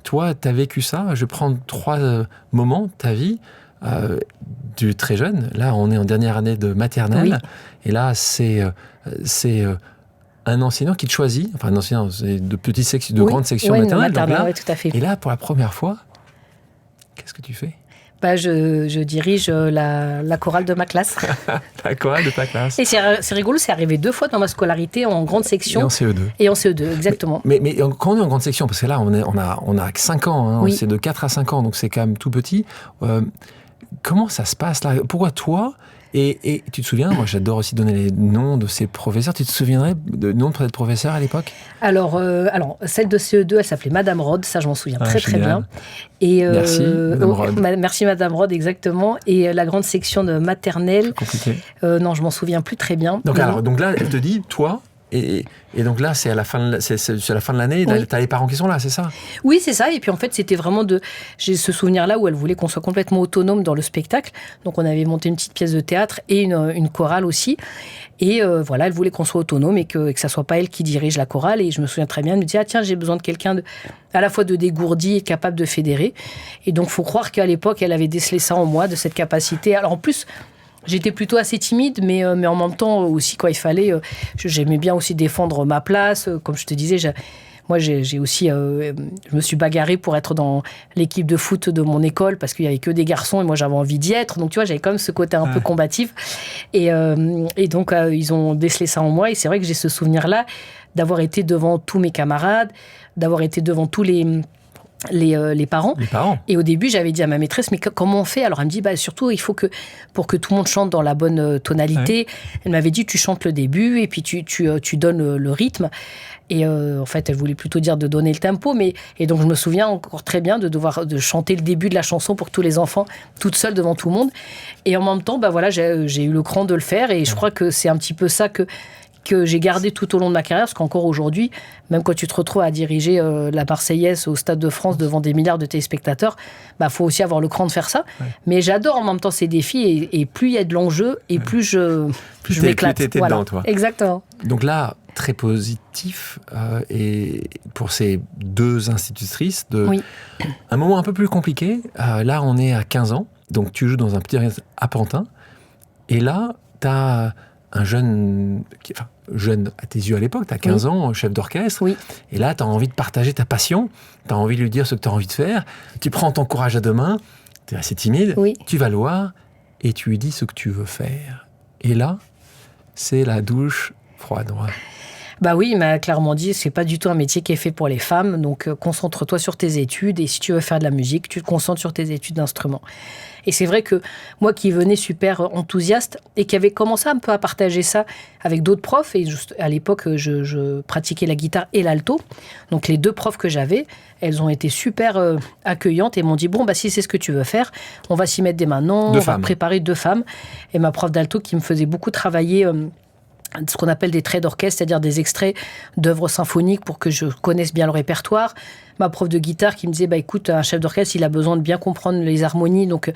[SPEAKER 3] Toi, tu as vécu ça. Je vais prendre 3 moments de ta vie, du très jeune. Là, on est en dernière année de maternelle. Et là, c'est un enseignant qui te choisit. Enfin, un enseignant, c'est de petites sections, de grandes sections maternelles.
[SPEAKER 1] Tout à fait.
[SPEAKER 3] Et là, pour la première fois, qu'est-ce que tu fais ?
[SPEAKER 1] Je dirige la chorale de ma classe.
[SPEAKER 3] La chorale de ta classe.
[SPEAKER 1] Et c'est rigolo, c'est arrivé 2 fois dans ma scolarité en grande section.
[SPEAKER 3] Et en
[SPEAKER 1] CE2, exactement.
[SPEAKER 3] Mais quand on est en grande section, parce que là, on a 5 ans, c'est de 4 à 5 ans, donc c'est quand même tout petit. Comment ça se passe là ? Pourquoi toi ? Et tu te souviens, moi j'adore aussi donner les noms de ces professeurs. Tu te souviendrais de nom de cette professeure à l'époque ?
[SPEAKER 1] Alors, celle de CE2, elle s'appelait Madame Rod, ça je m'en souviens très bien. Et,
[SPEAKER 3] merci Madame Rod.
[SPEAKER 1] Merci Madame Rod, exactement. Et la grande section de maternelle,
[SPEAKER 3] compliqué.
[SPEAKER 1] Non, je m'en souviens plus très bien.
[SPEAKER 3] Donc là, elle te dit, toi... Et donc là, c'est à la fin de l'année, t'as les parents qui sont là, c'est ça ?
[SPEAKER 1] Oui, c'est ça. Et puis en fait, c'était vraiment j'ai ce souvenir-là où elle voulait qu'on soit complètement autonome dans le spectacle. Donc on avait monté une petite pièce de théâtre et une chorale aussi. Et elle voulait qu'on soit autonome et que ça soit pas elle qui dirige la chorale. Et je me souviens très bien, elle me dit tiens, j'ai besoin de quelqu'un à la fois de dégourdi et capable de fédérer. Et donc faut croire qu'à l'époque, elle avait décelé ça en moi, de cette capacité. Alors en plus, j'étais plutôt assez timide, mais en même temps aussi, quand il fallait, j'aimais bien aussi défendre ma place. Comme je te disais, j'ai aussi, je me suis bagarrée pour être dans l'équipe de foot de mon école parce qu'il y avait que des garçons et moi j'avais envie d'y être. Donc tu vois, j'avais quand même ce côté un peu combatif. Et donc ils ont décelé ça en moi. Et c'est vrai que j'ai ce souvenir-là d'avoir été devant tous mes camarades, d'avoir été devant tous les les parents.
[SPEAKER 3] Les parents.
[SPEAKER 1] Et au début, j'avais dit à ma maîtresse, mais comment on fait? Alors, elle me dit, surtout, il faut que, pour que tout le monde chante dans la bonne tonalité, elle m'avait dit, tu chantes le début et puis tu donnes le rythme. Et en fait, elle voulait plutôt dire de donner le tempo. Et donc, je me souviens encore très bien de chanter le début de la chanson pour tous les enfants, toute seule devant tout le monde. Et en même temps, j'ai eu le cran de le faire. Et je crois que c'est un petit peu ça que j'ai gardé tout au long de ma carrière, parce qu'encore aujourd'hui, même quand tu te retrouves à diriger la Marseillaise au Stade de France devant des milliards de téléspectateurs, faut aussi avoir le cran de faire ça. Ouais. Mais j'adore en même temps ces défis, et plus il y a de l'enjeu, et plus je m'éclate.
[SPEAKER 3] Plus t'étais dedans, toi.
[SPEAKER 1] Exactement.
[SPEAKER 3] Donc là, très positif, et pour ces deux institutrices, un moment un peu plus compliqué. Là, on est à 15 ans, donc tu joues dans un petit orchestre à Pantin, et là, t'as un jeune à tes yeux à l'époque, tu as 15 ans, chef d'orchestre, et là, tu as envie de partager ta passion, tu as envie de lui dire ce que tu as envie de faire, tu prends ton courage à deux mains, tu es assez timide, tu vas le voir, et tu lui dis ce que tu veux faire. Et là, c'est la douche froide.
[SPEAKER 1] Oui, il m'a clairement dit, c'est pas du tout un métier qui est fait pour les femmes, donc concentre-toi sur tes études, et si tu veux faire de la musique, tu te concentres sur tes études d'instrument. Et c'est vrai que moi qui venais super enthousiaste et qui avait commencé un peu à partager ça avec d'autres profs, et juste à l'époque je pratiquais la guitare et l'alto, donc les deux profs que j'avais, elles ont été super accueillantes et m'ont dit si c'est ce que tu veux faire, on va s'y mettre dès maintenant, va préparer 2 femmes. Et ma prof d'alto qui me faisait beaucoup travailler ce qu'on appelle des traits d'orchestre, c'est-à-dire des extraits d'œuvres symphoniques pour que je connaisse bien le répertoire. Ma prof de guitare qui me disait, écoute, un chef d'orchestre, il a besoin de bien comprendre les harmonies, donc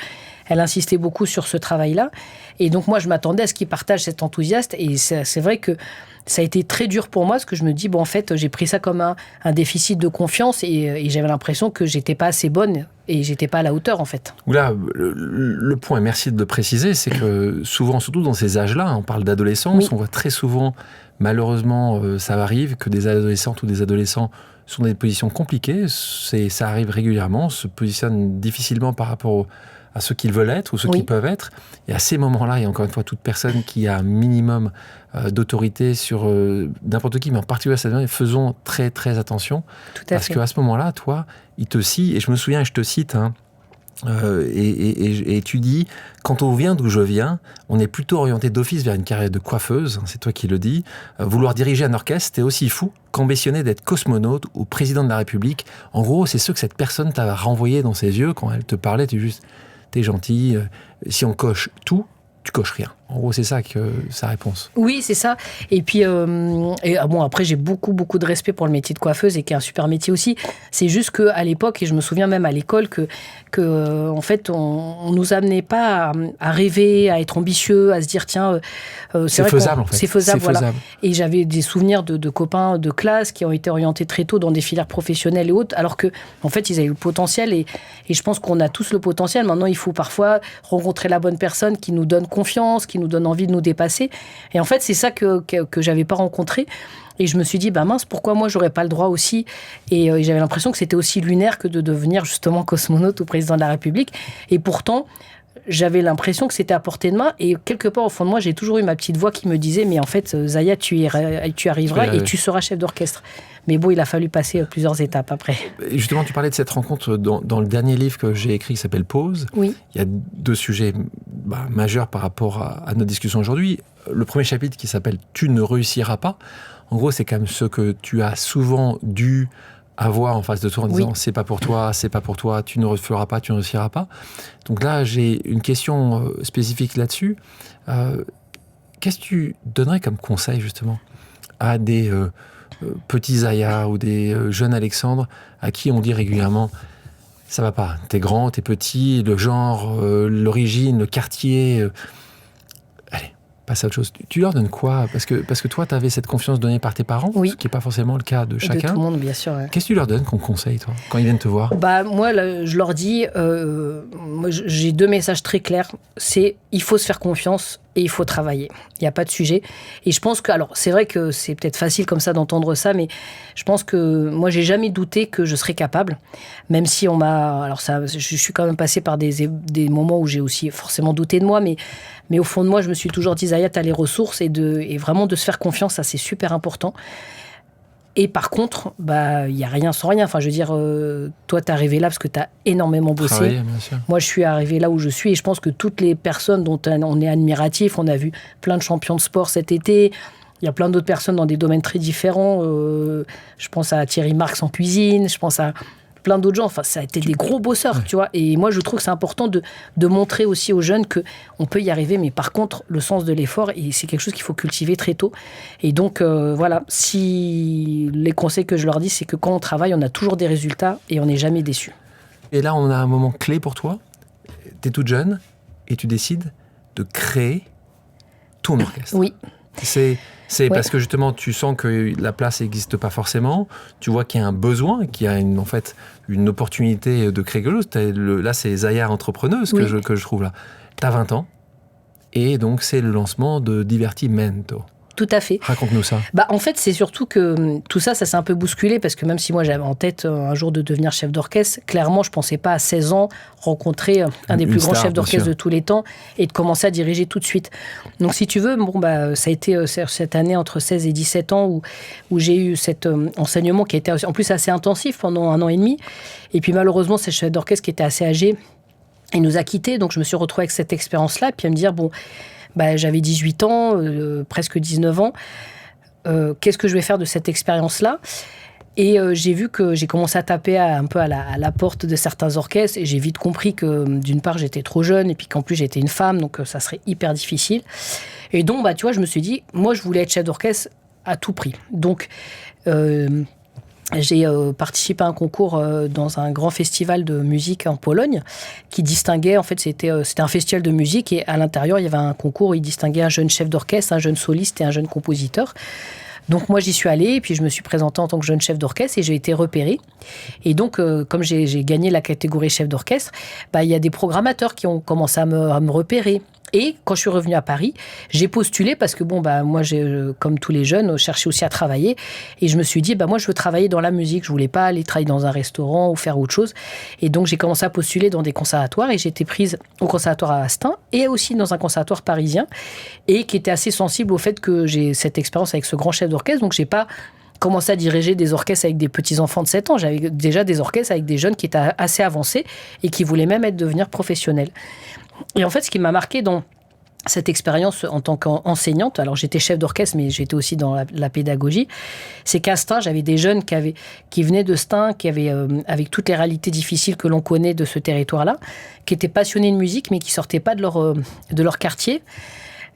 [SPEAKER 1] elle insistait beaucoup sur ce travail-là. Et donc moi, je m'attendais à ce qu'il partage cet enthousiasme, et c'est vrai que ça a été très dur pour moi, parce que je me dis, en fait, j'ai pris ça comme un déficit de confiance, et j'avais l'impression que j'étais pas assez bonne, et j'étais pas à la hauteur, en fait.
[SPEAKER 3] Là, le point, merci de le préciser, c'est que souvent, surtout dans ces âges-là, on parle d'adolescence, on voit très souvent, malheureusement, ça arrive que des adolescentes ou des adolescents sont dans des positions compliquées, ça arrive régulièrement, se positionnent difficilement par rapport à ceux qu'ils veulent être ou ceux qu'ils peuvent être. Et à ces moments-là, il y a encore une fois toute personne qui a un minimum d'autorité sur n'importe qui, mais en particulier à cette année, faisons très très attention. Parce qu'à ce moment-là, toi, il te scie, et je me souviens, et je te cite, et tu dis, quand on vient d'où je viens, on est plutôt orienté d'office vers une carrière de coiffeuse, c'est toi qui le dis. Vouloir diriger un orchestre, c'était aussi fou qu'ambitionner d'être cosmonaute ou président de la République. En gros, c'est ce que cette personne t'a renvoyé dans ses yeux quand elle te parlait, t'es gentil, si on coche tout, tu coches rien. En gros, c'est ça que sa réponse.
[SPEAKER 1] Oui, c'est ça. Et puis, après, j'ai beaucoup de respect pour le métier de coiffeuse, et qui est un super métier aussi. C'est juste qu'à l'époque, et je me souviens même à l'école, que en fait, on nous amenait pas à rêver, à être ambitieux, à se dire, tiens,
[SPEAKER 3] c'est faisable, en fait.
[SPEAKER 1] C'est faisable, voilà. Et j'avais des souvenirs de copains de classe qui ont été orientés très tôt dans des filières professionnelles et autres, alors que, en fait, ils avaient le potentiel, et je pense qu'on a tous le potentiel. Maintenant, il faut parfois rencontrer la bonne personne qui nous donne confiance, qui nous donne envie de nous dépasser. Et en fait, c'est ça que j'avais pas rencontré. Et je me suis dit, mince, pourquoi moi, j'aurais pas le droit aussi? Et j'avais l'impression que c'était aussi lunaire que de devenir justement cosmonaute ou président de la République. Et pourtant, j'avais l'impression que c'était à portée de main. Et quelque part, au fond de moi, j'ai toujours eu ma petite voix qui me disait, mais en fait, Zaya, tu arriveras et tu seras chef d'orchestre. Mais bon, il a fallu passer plusieurs étapes après.
[SPEAKER 3] Et justement, tu parlais de cette rencontre dans le dernier livre que j'ai écrit qui s'appelle Pause.
[SPEAKER 1] Oui.
[SPEAKER 3] Il y a 2 sujets majeurs par rapport à notre discussion aujourd'hui. Le premier chapitre qui s'appelle « Tu ne réussiras pas ». En gros, c'est quand même ce que tu as souvent dû avoir en face de toi en disant « c'est pas pour toi, tu ne referas pas, tu ne réussiras pas ». Donc là, j'ai une question spécifique là-dessus. Qu'est-ce que tu donnerais comme conseil justement à des petits Zaya ou des jeunes Alexandre à qui on dit régulièrement « ça va pas, t'es grand, t'es petit, le genre, l'origine, le quartier… allez, passe à autre chose ». Tu leur donnes quoi ? Parce que toi, tu avais cette confiance donnée par tes parents, ce qui n'est pas forcément le cas de chacun.
[SPEAKER 1] De tout le monde, bien sûr. Ouais.
[SPEAKER 3] Qu'est-ce que tu leur donnes comme conseil, toi, quand ils viennent te voir ?
[SPEAKER 1] Moi, je leur dis, moi, j'ai 2 messages très clairs. C'est, il faut se faire confiance et il faut travailler. Il n'y a pas de sujet. Et je pense que, alors, c'est vrai que c'est peut-être facile comme ça d'entendre ça, mais je pense que moi, j'ai jamais douté que je serais capable, même si on m'a... Alors, je suis quand même passée par des moments où j'ai aussi forcément douté de moi, mais au fond de moi, je me suis toujours dit, Zaya, t'as les ressources, et vraiment de se faire confiance, ça, c'est super important. Et par contre, il n'y a rien sans rien. Enfin, je veux dire, toi, tu es arrivé là parce que tu as énormément bossé.
[SPEAKER 3] Travailler, bien sûr.
[SPEAKER 1] Moi, je suis arrivé là où je suis et je pense que toutes les personnes dont on est admiratif, on a vu plein de champions de sport cet été. Il y a plein d'autres personnes dans des domaines très différents. Je pense à Thierry Marx en cuisine, je pense à plein d'autres gens. Enfin, ça a été des gros bosseurs, tu vois. Et moi, je trouve que c'est important de montrer aussi aux jeunes qu'on peut y arriver. Mais par contre, le sens de l'effort, c'est quelque chose qu'il faut cultiver très tôt. Et donc, voilà, si les conseils que je leur dis, c'est que quand on travaille, on a toujours des résultats et on n'est jamais déçu.
[SPEAKER 3] Et là, on a un moment clé pour toi. Tu es toute jeune et tu décides de créer ton orchestre.
[SPEAKER 1] Oui.
[SPEAKER 3] C'est parce que justement, tu sens que la place n'existe pas forcément. Tu vois qu'il y a un besoin, qu'il y a en fait une opportunité de créer quelque chose. Là, c'est Zaya entrepreneuse que je trouve là. Tu as 20 ans et donc c'est le lancement de Divertimento.
[SPEAKER 1] Tout à fait.
[SPEAKER 3] Raconte-nous ça.
[SPEAKER 1] En fait, c'est surtout que tout ça s'est un peu bousculé parce que même si moi j'avais en tête un jour de devenir chef d'orchestre, clairement, je ne pensais pas à 16 ans rencontrer un des plus grands chefs d'orchestre de tous les temps et de commencer à diriger tout de suite. Donc, si tu veux, ça a été cette année entre 16 et 17 ans où j'ai eu cet enseignement qui a été en plus assez intensif pendant 1 an et demi. Et puis, malheureusement, ce chef d'orchestre qui était assez âgé, il nous a quittés. Donc, je me suis retrouvée avec cette expérience-là. Puis, à me dire, j'avais 18 ans, presque 19 ans. Qu'est-ce que je vais faire de cette expérience-là ? Et j'ai vu que j'ai commencé à taper un peu à la porte de certains orchestres et j'ai vite compris que d'une part j'étais trop jeune et puis qu'en plus j'étais une femme, donc ça serait hyper difficile. Et donc, tu vois, je me suis dit, moi je voulais être chef d'orchestre à tout prix. Donc, j'ai participé à un concours dans un grand festival de musique en Pologne qui distinguait, en fait, c'était un festival de musique et à l'intérieur, il y avait un concours où il distinguait un jeune chef d'orchestre, un jeune soliste et un jeune compositeur. Donc moi, j'y suis allée et puis je me suis présentée en tant que jeune chef d'orchestre et j'ai été repérée. Et donc, comme j'ai gagné la catégorie chef d'orchestre, il y a des programmateurs qui ont commencé à me repérer. Et quand je suis revenue à Paris, j'ai postulé parce que moi, comme tous les jeunes, cherchais aussi à travailler. Et je me suis dit, moi, je veux travailler dans la musique. Je voulais pas aller travailler dans un restaurant ou faire autre chose. Et donc, j'ai commencé à postuler dans des conservatoires et j'ai été prise au conservatoire à Astin et aussi dans un conservatoire parisien et qui était assez sensible au fait que j'ai cette expérience avec ce grand chef d'orchestre. Donc, j'ai pas commencé à diriger des orchestres avec des petits-enfants de 7 ans. J'avais déjà des orchestres avec des jeunes qui étaient assez avancés et qui voulaient même devenir professionnels. Et en fait, ce qui m'a marqué dans cette expérience en tant qu'enseignante, alors j'étais chef d'orchestre, mais j'étais aussi dans la pédagogie, c'est qu'à Stein, j'avais des jeunes qui venaient de Stein, qui avaient, avec toutes les réalités difficiles que l'on connaît de ce territoire-là, qui étaient passionnés de musique, mais qui sortaient pas de leur quartier.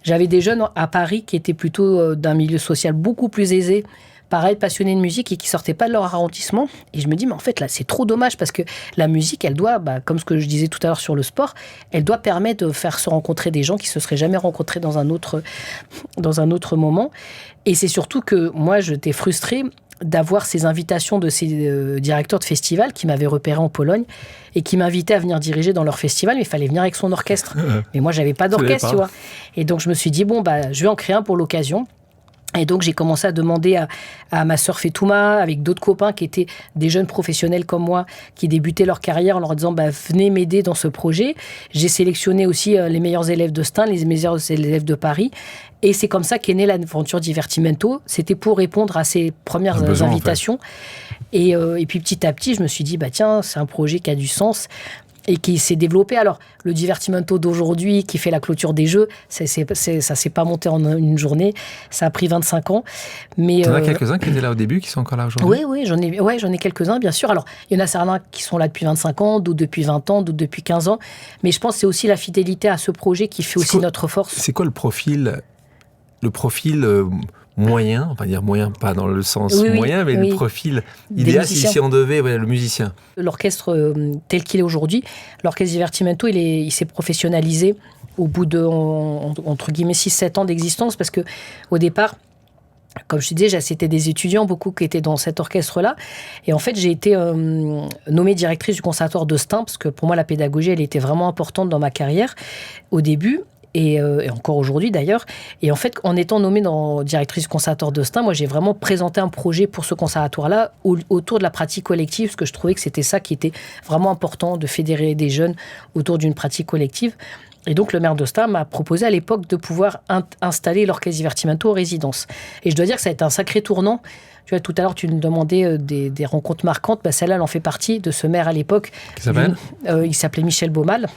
[SPEAKER 1] J'avais des jeunes à Paris qui étaient plutôt d'un milieu social beaucoup plus aisé, pareil, passionnés de musique et qui sortaient pas de leur arrondissement. Et je me dis, mais en fait, là, c'est trop dommage parce que la musique, elle doit, comme ce que je disais tout à l'heure sur le sport, elle doit permettre de faire se rencontrer des gens qui se seraient jamais rencontrés dans un autre moment. Et c'est surtout que moi, j'étais frustrée d'avoir ces invitations de ces directeurs de festivals qui m'avaient repéré en Pologne et qui m'invitaient à venir diriger dans leur festival, mais il fallait venir avec son orchestre. Mais moi, j'avais pas d'orchestre, tu vois. Et donc, je me suis dit, je vais en créer un pour l'occasion. Et donc, j'ai commencé à demander à ma sœur Fetouma, avec d'autres copains qui étaient des jeunes professionnels comme moi, qui débutaient leur carrière en leur disant venez m'aider dans ce projet. J'ai sélectionné aussi les meilleurs élèves de Stein, les meilleurs élèves de Paris. Et c'est comme ça qu'est née l'aventure Divertimento. C'était pour répondre à ces premières invitations. En fait. Et puis, petit à petit, je me suis dit, tiens, c'est un projet qui a du sens. Et qui s'est développé. Alors, le Divertimento d'aujourd'hui, qui fait la clôture des Jeux, ça s'est pas monté en une journée. Ça a pris 25 ans. Mais
[SPEAKER 3] t'en as quelques-uns qui étaient là au début, qui sont encore là aujourd'hui ?
[SPEAKER 1] Oui, j'en ai quelques-uns, bien sûr. Alors, il y en a certains qui sont là depuis 25 ans, d'autres depuis 20 ans, d'autres depuis 15 ans. Mais je pense que c'est aussi la fidélité à ce projet qui fait aussi notre force.
[SPEAKER 3] C'est quoi le profil moyen, on va dire moyen, pas dans le sens moyen, mais le profil idéal si on devait, le musicien.
[SPEAKER 1] L'orchestre tel qu'il est aujourd'hui, l'orchestre Divertimento, il s'est professionnalisé au bout de, entre guillemets, 6-7 ans d'existence, parce que au départ, comme je te disais, c'était des étudiants, beaucoup qui étaient dans cet orchestre-là. Et en fait, j'ai été nommée directrice du conservatoire de Stein, parce que pour moi, la pédagogie, elle était vraiment importante dans ma carrière au début. Et encore aujourd'hui d'ailleurs. Et en fait, en étant nommée directrice du conservatoire de Stein, moi j'ai vraiment présenté un projet pour ce conservatoire-là autour de la pratique collective, parce que je trouvais que c'était ça qui était vraiment important, de fédérer des jeunes autour d'une pratique collective. Et donc le maire de Stein m'a proposé à l'époque de pouvoir installer l'orchestre Divertimento en résidence. Et je dois dire que ça a été un sacré tournant. Tu vois, tout à l'heure, tu nous demandais des rencontres marquantes. Bah, celle-là, elle en fait partie de ce maire à l'époque.
[SPEAKER 3] Qui s'appelle
[SPEAKER 1] il s'appelait Michel Baumal,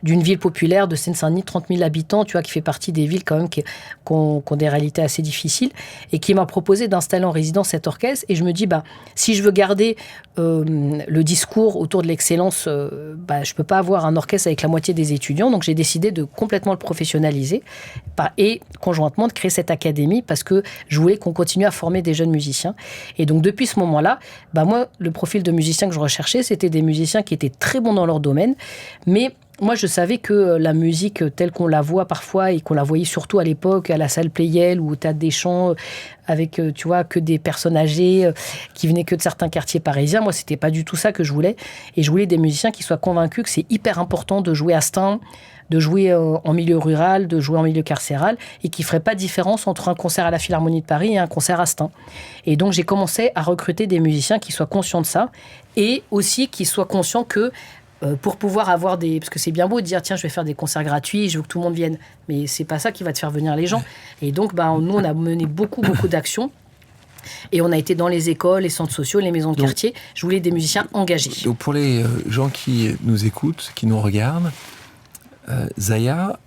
[SPEAKER 1] d'une ville populaire de Seine-Saint-Denis, 30 000 habitants, tu vois, qui fait partie des villes quand même qui ont des réalités assez difficiles, et qui m'a proposé d'installer en résidence cet orchestre. Et je me dis, si je veux garder le discours autour de l'excellence, je peux pas avoir un orchestre avec la moitié des étudiants. Donc j'ai décidé de complètement le professionnaliser et conjointement de créer cette académie parce que je voulais qu'on continue à former des jeunes musiciens. Et donc depuis ce moment-là, moi, le profil de musicien que je recherchais, c'était des musiciens qui étaient très bons dans leur domaine, mais moi, je savais que la musique telle qu'on la voit parfois et qu'on la voyait surtout à l'époque à la salle Pleyel ou au Théâtre des Champs avec, tu vois, que des personnes âgées qui venaient que de certains quartiers parisiens. Moi, c'était pas du tout ça que je voulais. Et je voulais des musiciens qui soient convaincus que c'est hyper important de jouer à Stein, de jouer en milieu rural, de jouer en milieu carcéral et qui ne feraient pas de différence entre un concert à la Philharmonie de Paris et un concert à Stein. Et donc, j'ai commencé à recruter des musiciens qui soient conscients de ça et aussi qui soient conscients que pour pouvoir avoir parce que c'est bien beau de dire, tiens, je vais faire des concerts gratuits, je veux que tout le monde vienne. Mais c'est pas ça qui va te faire venir les gens. Et donc, nous, on a mené beaucoup d'actions. Et on a été dans les écoles, les centres sociaux, les maisons de quartier. Je voulais des musiciens engagés.
[SPEAKER 3] Donc, pour les gens qui nous écoutent, qui nous regardent, Zaya,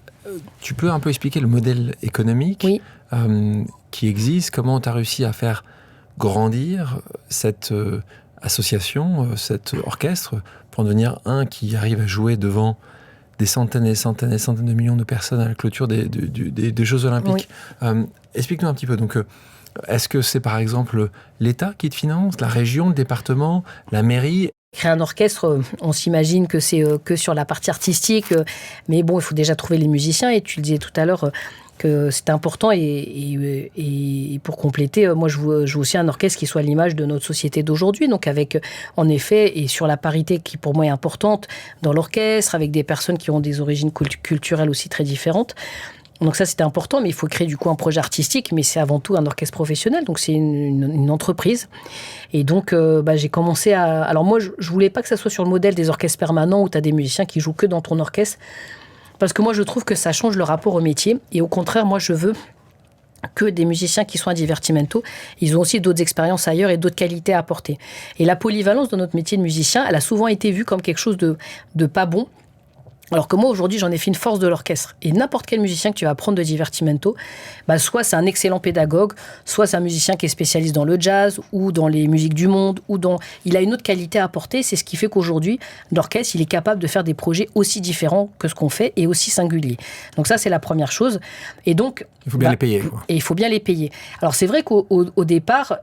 [SPEAKER 3] tu peux un peu expliquer le modèle économique qui existe, comment tu as réussi à faire grandir cette association, cet orchestre, pour en devenir un qui arrive à jouer devant des centaines et des centaines et des centaines de millions de personnes à la clôture des Jeux Olympiques. Explique-nous un petit peu. Donc, est-ce que c'est par exemple l'État qui te finance, la région, le département, la mairie ?
[SPEAKER 1] Créer un orchestre, on s'imagine que c'est que sur la partie artistique, mais bon, il faut déjà trouver les musiciens, et tu le disais tout à l'heure que c'est important, et pour compléter, moi je veux aussi un orchestre qui soit à l'image de notre société d'aujourd'hui, donc avec, en effet, et sur la parité qui pour moi est importante dans l'orchestre, avec des personnes qui ont des origines culturelles aussi très différentes. Donc ça, c'était important, mais il faut créer du coup un projet artistique, mais c'est avant tout un orchestre professionnel, donc c'est une entreprise. Et donc, j'ai commencé à... Alors moi, je voulais pas que ça soit sur le modèle des orchestres permanents où tu as des musiciens qui jouent que dans ton orchestre, parce que moi, je trouve que ça change le rapport au métier. Et au contraire, moi, je veux que des musiciens qui soient divertimentaux, ils ont aussi d'autres expériences ailleurs et d'autres qualités à apporter. Et la polyvalence de notre métier de musicien, elle a souvent été vue comme quelque chose de pas bon. Alors que moi, aujourd'hui, j'en ai fait une force de l'orchestre. Et n'importe quel musicien que tu vas apprendre de divertimento, soit c'est un excellent pédagogue, soit c'est un musicien qui est spécialiste dans le jazz ou dans les musiques du monde, il a une autre qualité à apporter. C'est ce qui fait qu'aujourd'hui, l'orchestre, il est capable de faire des projets aussi différents que ce qu'on fait et aussi singuliers. Donc ça, c'est la première chose. Et donc...
[SPEAKER 3] Il faut bien les payer, quoi.
[SPEAKER 1] Et il faut bien les payer. Alors c'est vrai qu'au départ,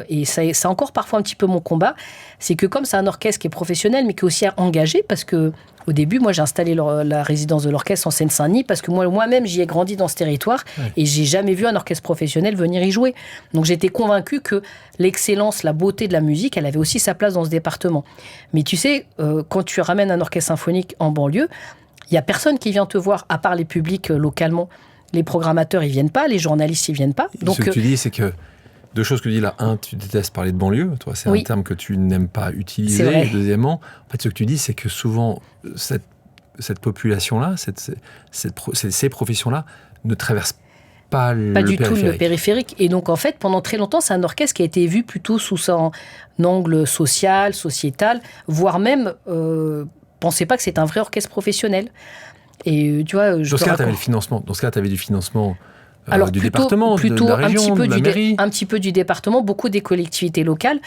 [SPEAKER 1] et c'est encore parfois un petit peu mon combat, c'est que comme c'est un orchestre qui est professionnel, mais qui est aussi engagé, parce que au début, moi, j'ai installé la résidence de l'orchestre en Seine-Saint-Denis parce que moi-même, j'y ai grandi dans ce territoire et j'ai jamais vu un orchestre professionnel venir y jouer. Donc, j'étais convaincue que l'excellence, la beauté de la musique, elle avait aussi sa place dans ce département. Mais tu sais, quand tu ramènes un orchestre symphonique en banlieue, il y a personne qui vient te voir, à part les publics localement. Les programmateurs, ils viennent pas, les journalistes, ils viennent pas. Donc,
[SPEAKER 3] ce que tu dis, c'est que deux choses que tu dis là. Un, tu détestes parler de banlieue. Toi, c'est un terme que tu n'aimes pas utiliser. Et deuxièmement, en fait, ce que tu dis, c'est que souvent, cette population-là, ces professions-là ne traversent pas le périphérique.
[SPEAKER 1] Pas du tout le périphérique. Et donc, en fait, pendant très longtemps, c'est un orchestre qui a été vu plutôt sous son angle social, sociétal, voire même, pensez pas que c'est un vrai orchestre professionnel. Et tu vois,
[SPEAKER 3] dans ce cas, tu avais le financement. Dans ce cas, tu avais du financement.
[SPEAKER 1] Alors
[SPEAKER 3] du
[SPEAKER 1] plutôt
[SPEAKER 3] département, de la région, de la mairie.
[SPEAKER 1] Un petit peu du département, beaucoup des collectivités locales.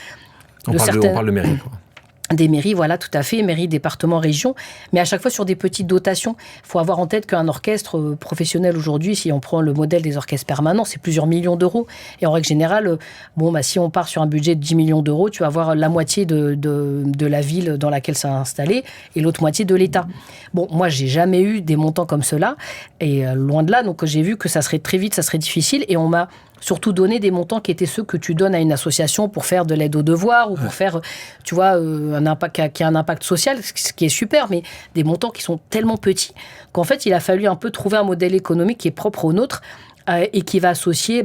[SPEAKER 3] On parle de mairie, quoi.
[SPEAKER 1] Des mairies, voilà, tout à fait, mairie, département, région, mais à chaque fois sur des petites dotations. Il faut avoir en tête qu'un orchestre professionnel aujourd'hui, si on prend le modèle des orchestres permanents, c'est plusieurs millions d'euros. Et en règle générale, si on part sur un budget de 10 millions d'euros, tu vas avoir la moitié de la ville dans laquelle ça a installé et l'autre moitié de l'État. Bon, moi, j'ai jamais eu des montants comme cela, et loin de là, donc j'ai vu que ça serait très vite, ça serait difficile, et on m'a surtout donner des montants qui étaient ceux que tu donnes à une association pour faire de l'aide aux devoirs ou pour faire, tu vois, un impact qui a un impact social, ce qui est super, mais des montants qui sont tellement petits qu'en fait, il a fallu un peu trouver un modèle économique qui est propre au nôtre et qui va associer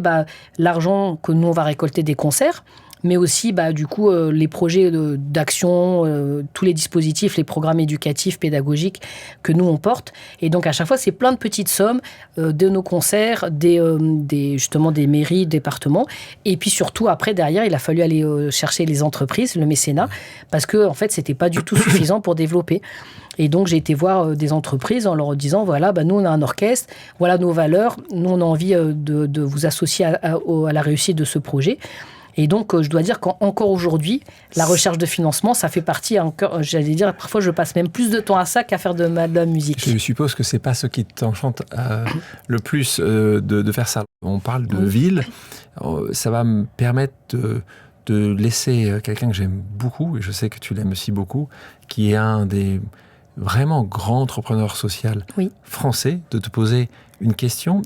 [SPEAKER 1] l'argent que nous, on va récolter des concerts, mais aussi du coup les projets d'action, tous les dispositifs, les programmes éducatifs, pédagogiques que nous on porte. Et donc à chaque fois, c'est plein de petites sommes de nos concerts, justement des mairies, départements. Et puis surtout après derrière, il a fallu aller chercher les entreprises, le mécénat, parce que en fait c'était pas du tout suffisant pour développer. Et donc, j'ai été voir des entreprises en leur disant, voilà, nous, on a un orchestre, voilà nos valeurs, nous, on a envie de vous associer à la réussite de ce projet. Et donc, je dois dire qu'encore aujourd'hui, la recherche de financement, ça fait partie, j'allais dire, parfois, je passe même plus de temps à ça qu'à faire de la musique.
[SPEAKER 3] Je suppose que c'est pas ce qui t'enchante le plus de faire ça. On parle de ville, ça va me permettre de laisser quelqu'un que j'aime beaucoup, et je sais que tu l'aimes aussi beaucoup, qui est un des vraiment grand entrepreneur social français, de te poser une question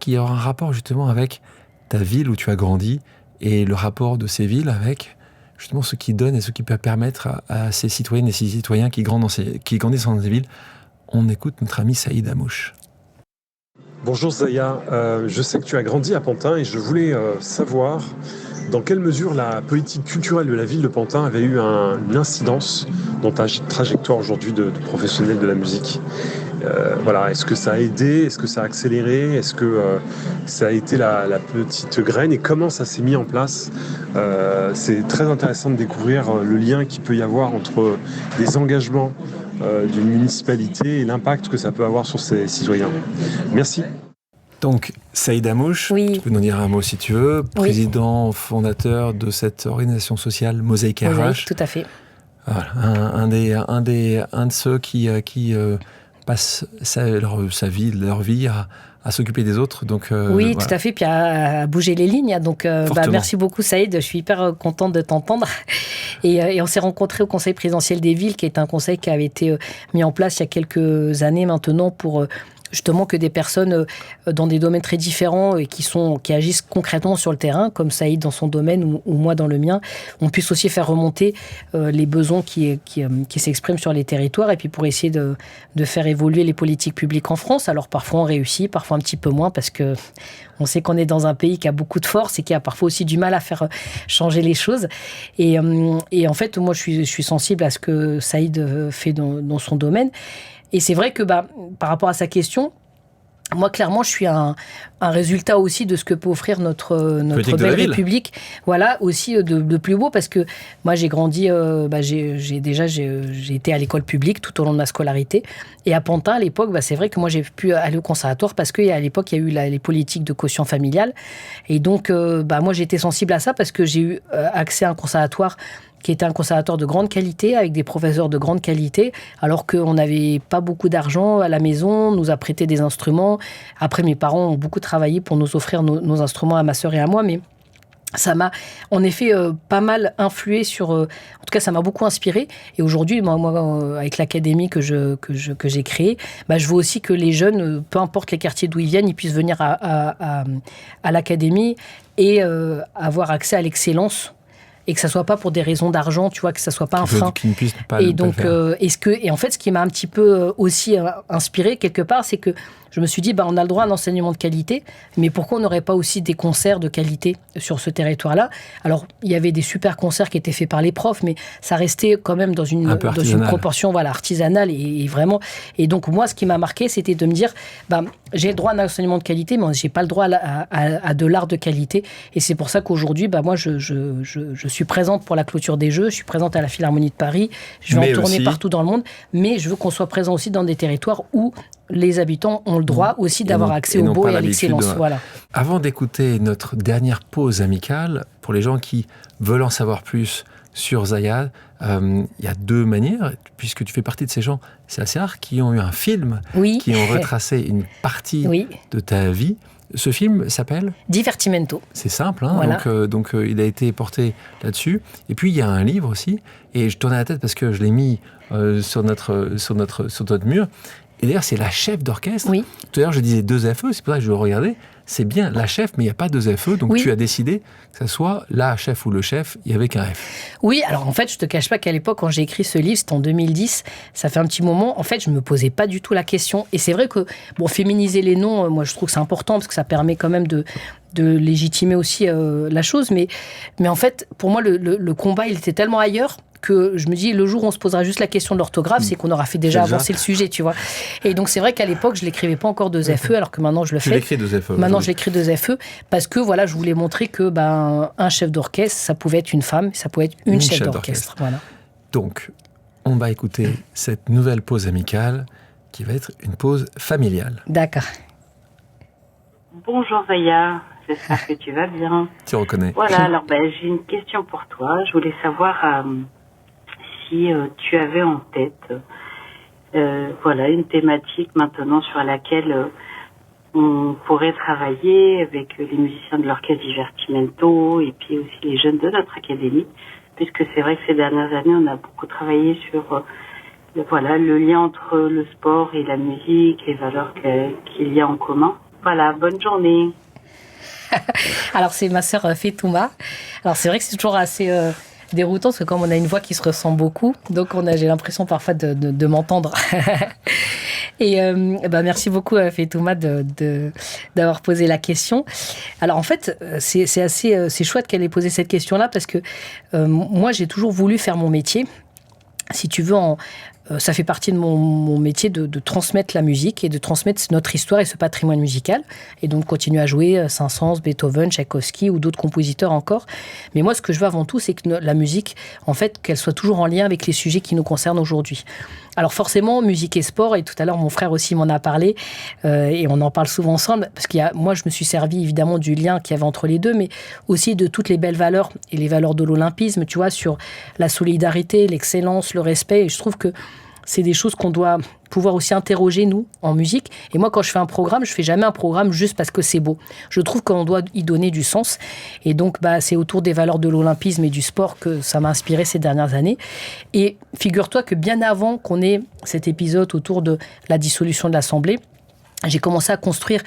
[SPEAKER 3] qui aura un rapport justement avec ta ville où tu as grandi et le rapport de ces villes avec justement ce qui donne et ce qui peut permettre à ces citoyennes et ces citoyens qui grandissent dans ces villes. On écoute notre ami Saïd Amouche.
[SPEAKER 4] Bonjour Zaya, je sais que tu as grandi à Pantin et je voulais savoir dans quelle mesure la politique culturelle de la ville de Pantin avait eu une incidence dans ta trajectoire aujourd'hui de professionnel de la musique. Est-ce que ça a aidé? Est-ce que ça a accéléré? Est-ce que ça a été la petite graine? Et comment ça s'est mis en place? C'est très intéressant de découvrir le lien qu'il peut y avoir entre les engagements d'une municipalité et l'impact que ça peut avoir sur ses citoyens. Merci.
[SPEAKER 3] Donc, Saïd Amouche, tu peux nous dire un mot si tu veux, président fondateur de cette organisation sociale Mosaïque RH.
[SPEAKER 1] Tout à fait.
[SPEAKER 3] Voilà, un de ceux qui passent leur vie à s'occuper des autres. Donc,
[SPEAKER 1] tout à fait, puis à bouger les lignes. Donc, merci beaucoup Saïd, je suis hyper contente de t'entendre. Et on s'est rencontrés au Conseil présidentiel des villes, qui est un conseil qui avait été mis en place il y a quelques années maintenant pour justement que des personnes dans des domaines très différents et qui agissent concrètement sur le terrain, comme Saïd dans son domaine ou moi dans le mien, on puisse aussi faire remonter les besoins qui s'expriment sur les territoires et puis pour essayer de faire évoluer les politiques publiques en France. Alors parfois on réussit, parfois un petit peu moins parce que on sait qu'on est dans un pays qui a beaucoup de force et qui a parfois aussi du mal à faire changer les choses. Et en fait, moi je suis sensible à ce que Saïd fait dans son domaine. Et c'est vrai que par rapport à sa question, moi, clairement, je suis un résultat aussi de ce que peut offrir notre belle République. Voilà, aussi de plus beau, parce que moi, j'ai grandi, j'ai été à l'école publique tout au long de ma scolarité. Et à Pantin, à l'époque, c'est vrai que moi, j'ai pu aller au conservatoire parce qu'à l'époque, il y a eu les politiques de quotient familial. Et donc, moi, j'étais sensible à ça parce que j'ai eu accès à un conservatoire qui était un conservatoire de grande qualité, avec des professeurs de grande qualité, alors qu'on n'avait pas beaucoup d'argent à la maison, on nous a prêté des instruments. Après, mes parents ont beaucoup travaillé pour nous offrir nos instruments à ma sœur et à moi, mais ça m'a, en effet, pas mal influé sur... en tout cas, ça m'a beaucoup inspiré. Et aujourd'hui, moi avec l'académie que j'ai créée, je veux aussi que les jeunes, peu importe les quartiers d'où ils viennent, ils puissent venir à l'académie et avoir accès à l'excellence. Et que ça soit pas pour des raisons d'argent, tu vois, que ça soit pas un frein. Et donc, et en fait, ce qui m'a un petit peu aussi inspiré quelque part, c'est que je me suis dit, on a le droit à un enseignement de qualité, mais pourquoi on n'aurait pas aussi des concerts de qualité sur ce territoire-là? Alors, il y avait des super concerts qui étaient faits par les profs, mais ça restait quand même dans une proportion artisanale et vraiment. Et donc, moi, ce qui m'a marqué, c'était de me dire, j'ai le droit à un enseignement de qualité, mais j'ai pas le droit à de l'art de qualité. Et c'est pour ça qu'aujourd'hui, moi, je suis présente pour la clôture des Jeux, je suis présente à la Philharmonie de Paris, je vais en tourner partout dans le monde, mais je veux qu'on soit présent aussi dans des territoires où les habitants ont le droit aussi d'avoir accès au beau et à l'excellence. Voilà.
[SPEAKER 3] Avant d'écouter notre dernière pause amicale, pour les gens qui veulent en savoir plus sur Zaya, il y a deux manières, puisque tu fais partie de ces gens, c'est assez rare, qui ont eu un film, qui ont retracé une partie de ta vie. Ce film s'appelle
[SPEAKER 1] Divertimento.
[SPEAKER 3] C'est simple, hein, voilà. Donc il a été porté là-dessus. Et puis il y a un livre aussi, et je tournais la tête parce que je l'ai mis sur notre mur. Et d'ailleurs, c'est la chef d'orchestre.
[SPEAKER 1] Oui.
[SPEAKER 3] Tout à l'heure, je disais 2 FE, c'est pour ça que je le regardais. c'est bien la chef, mais il n'y a pas deux FE, donc tu as décidé que ça soit la chef ou le chef, il y avait qu'un F.
[SPEAKER 1] Oui, alors en fait, je te cache pas qu'à l'époque, quand j'ai écrit ce livre, c'était en 2010, ça fait un petit moment, en fait, je me posais pas du tout la question. Et c'est vrai que, féminiser les noms, moi, je trouve que c'est important, parce que ça permet quand même de légitimer aussi la chose. Mais en fait, pour moi, le combat, il était tellement ailleurs que je me dis, le jour où on se posera juste la question de l'orthographe, c'est qu'on aura fait déjà avancer le sujet, tu vois. Et donc, c'est vrai qu'à l'époque, je l'écrivais pas encore 2FE, alors que maintenant, je le fais.
[SPEAKER 3] Tu l'écris 2FE.
[SPEAKER 1] Maintenant, je l'écris 2FE, parce que, voilà, je voulais montrer que, un chef d'orchestre, ça pouvait être une femme, ça pouvait être une chef d'orchestre. Voilà.
[SPEAKER 3] Donc, on va écouter cette nouvelle pause amicale, qui va être une pause familiale.
[SPEAKER 1] D'accord.
[SPEAKER 5] Bonjour Zaya, j'espère que tu vas bien.
[SPEAKER 3] Tu reconnais.
[SPEAKER 5] Voilà, alors j'ai une question pour toi. Je voulais savoir si tu avais en tête une thématique maintenant sur laquelle on pourrait travailler avec les musiciens de l'orchestre Divertimento et puis aussi les jeunes de notre académie, puisque c'est vrai que ces dernières années, on a beaucoup travaillé sur le lien entre le sport et la musique, les valeurs qu'il y a en commun. Voilà, bonne journée.
[SPEAKER 1] Alors, c'est ma sœur Fetouma. Alors, c'est vrai que c'est toujours assez déroutant, parce que comme on a une voix qui se ressemble beaucoup, donc j'ai l'impression parfois de m'entendre. Et merci beaucoup Fetouma d'avoir posé la question. Alors en fait, c'est chouette qu'elle ait posé cette question-là, parce que moi j'ai toujours voulu faire mon métier. Si tu veux, ça fait partie de mon métier de transmettre la musique et de transmettre notre histoire et ce patrimoine musical. Et donc, continuer à jouer Saint-Saëns, Beethoven, Tchaïkovski ou d'autres compositeurs encore. Mais moi, ce que je veux avant tout, c'est que la musique, en fait, qu'elle soit toujours en lien avec les sujets qui nous concernent aujourd'hui. Alors forcément, musique et sport, et tout à l'heure, mon frère aussi m'en a parlé, et on en parle souvent ensemble, parce moi, je me suis servi évidemment du lien qu'il y avait entre les deux, mais aussi de toutes les belles valeurs, et les valeurs de l'olympisme, tu vois, sur la solidarité, l'excellence, le respect, et je trouve que c'est des choses qu'on doit pouvoir aussi interroger, nous, en musique. Et moi, quand je fais un programme, je fais jamais un programme juste parce que c'est beau. Je trouve qu'on doit y donner du sens. Et donc, c'est autour des valeurs de l'olympisme et du sport que ça m'a inspiré ces dernières années. Et figure-toi que bien avant qu'on ait cet épisode autour de la dissolution de l'Assemblée, j'ai commencé à construire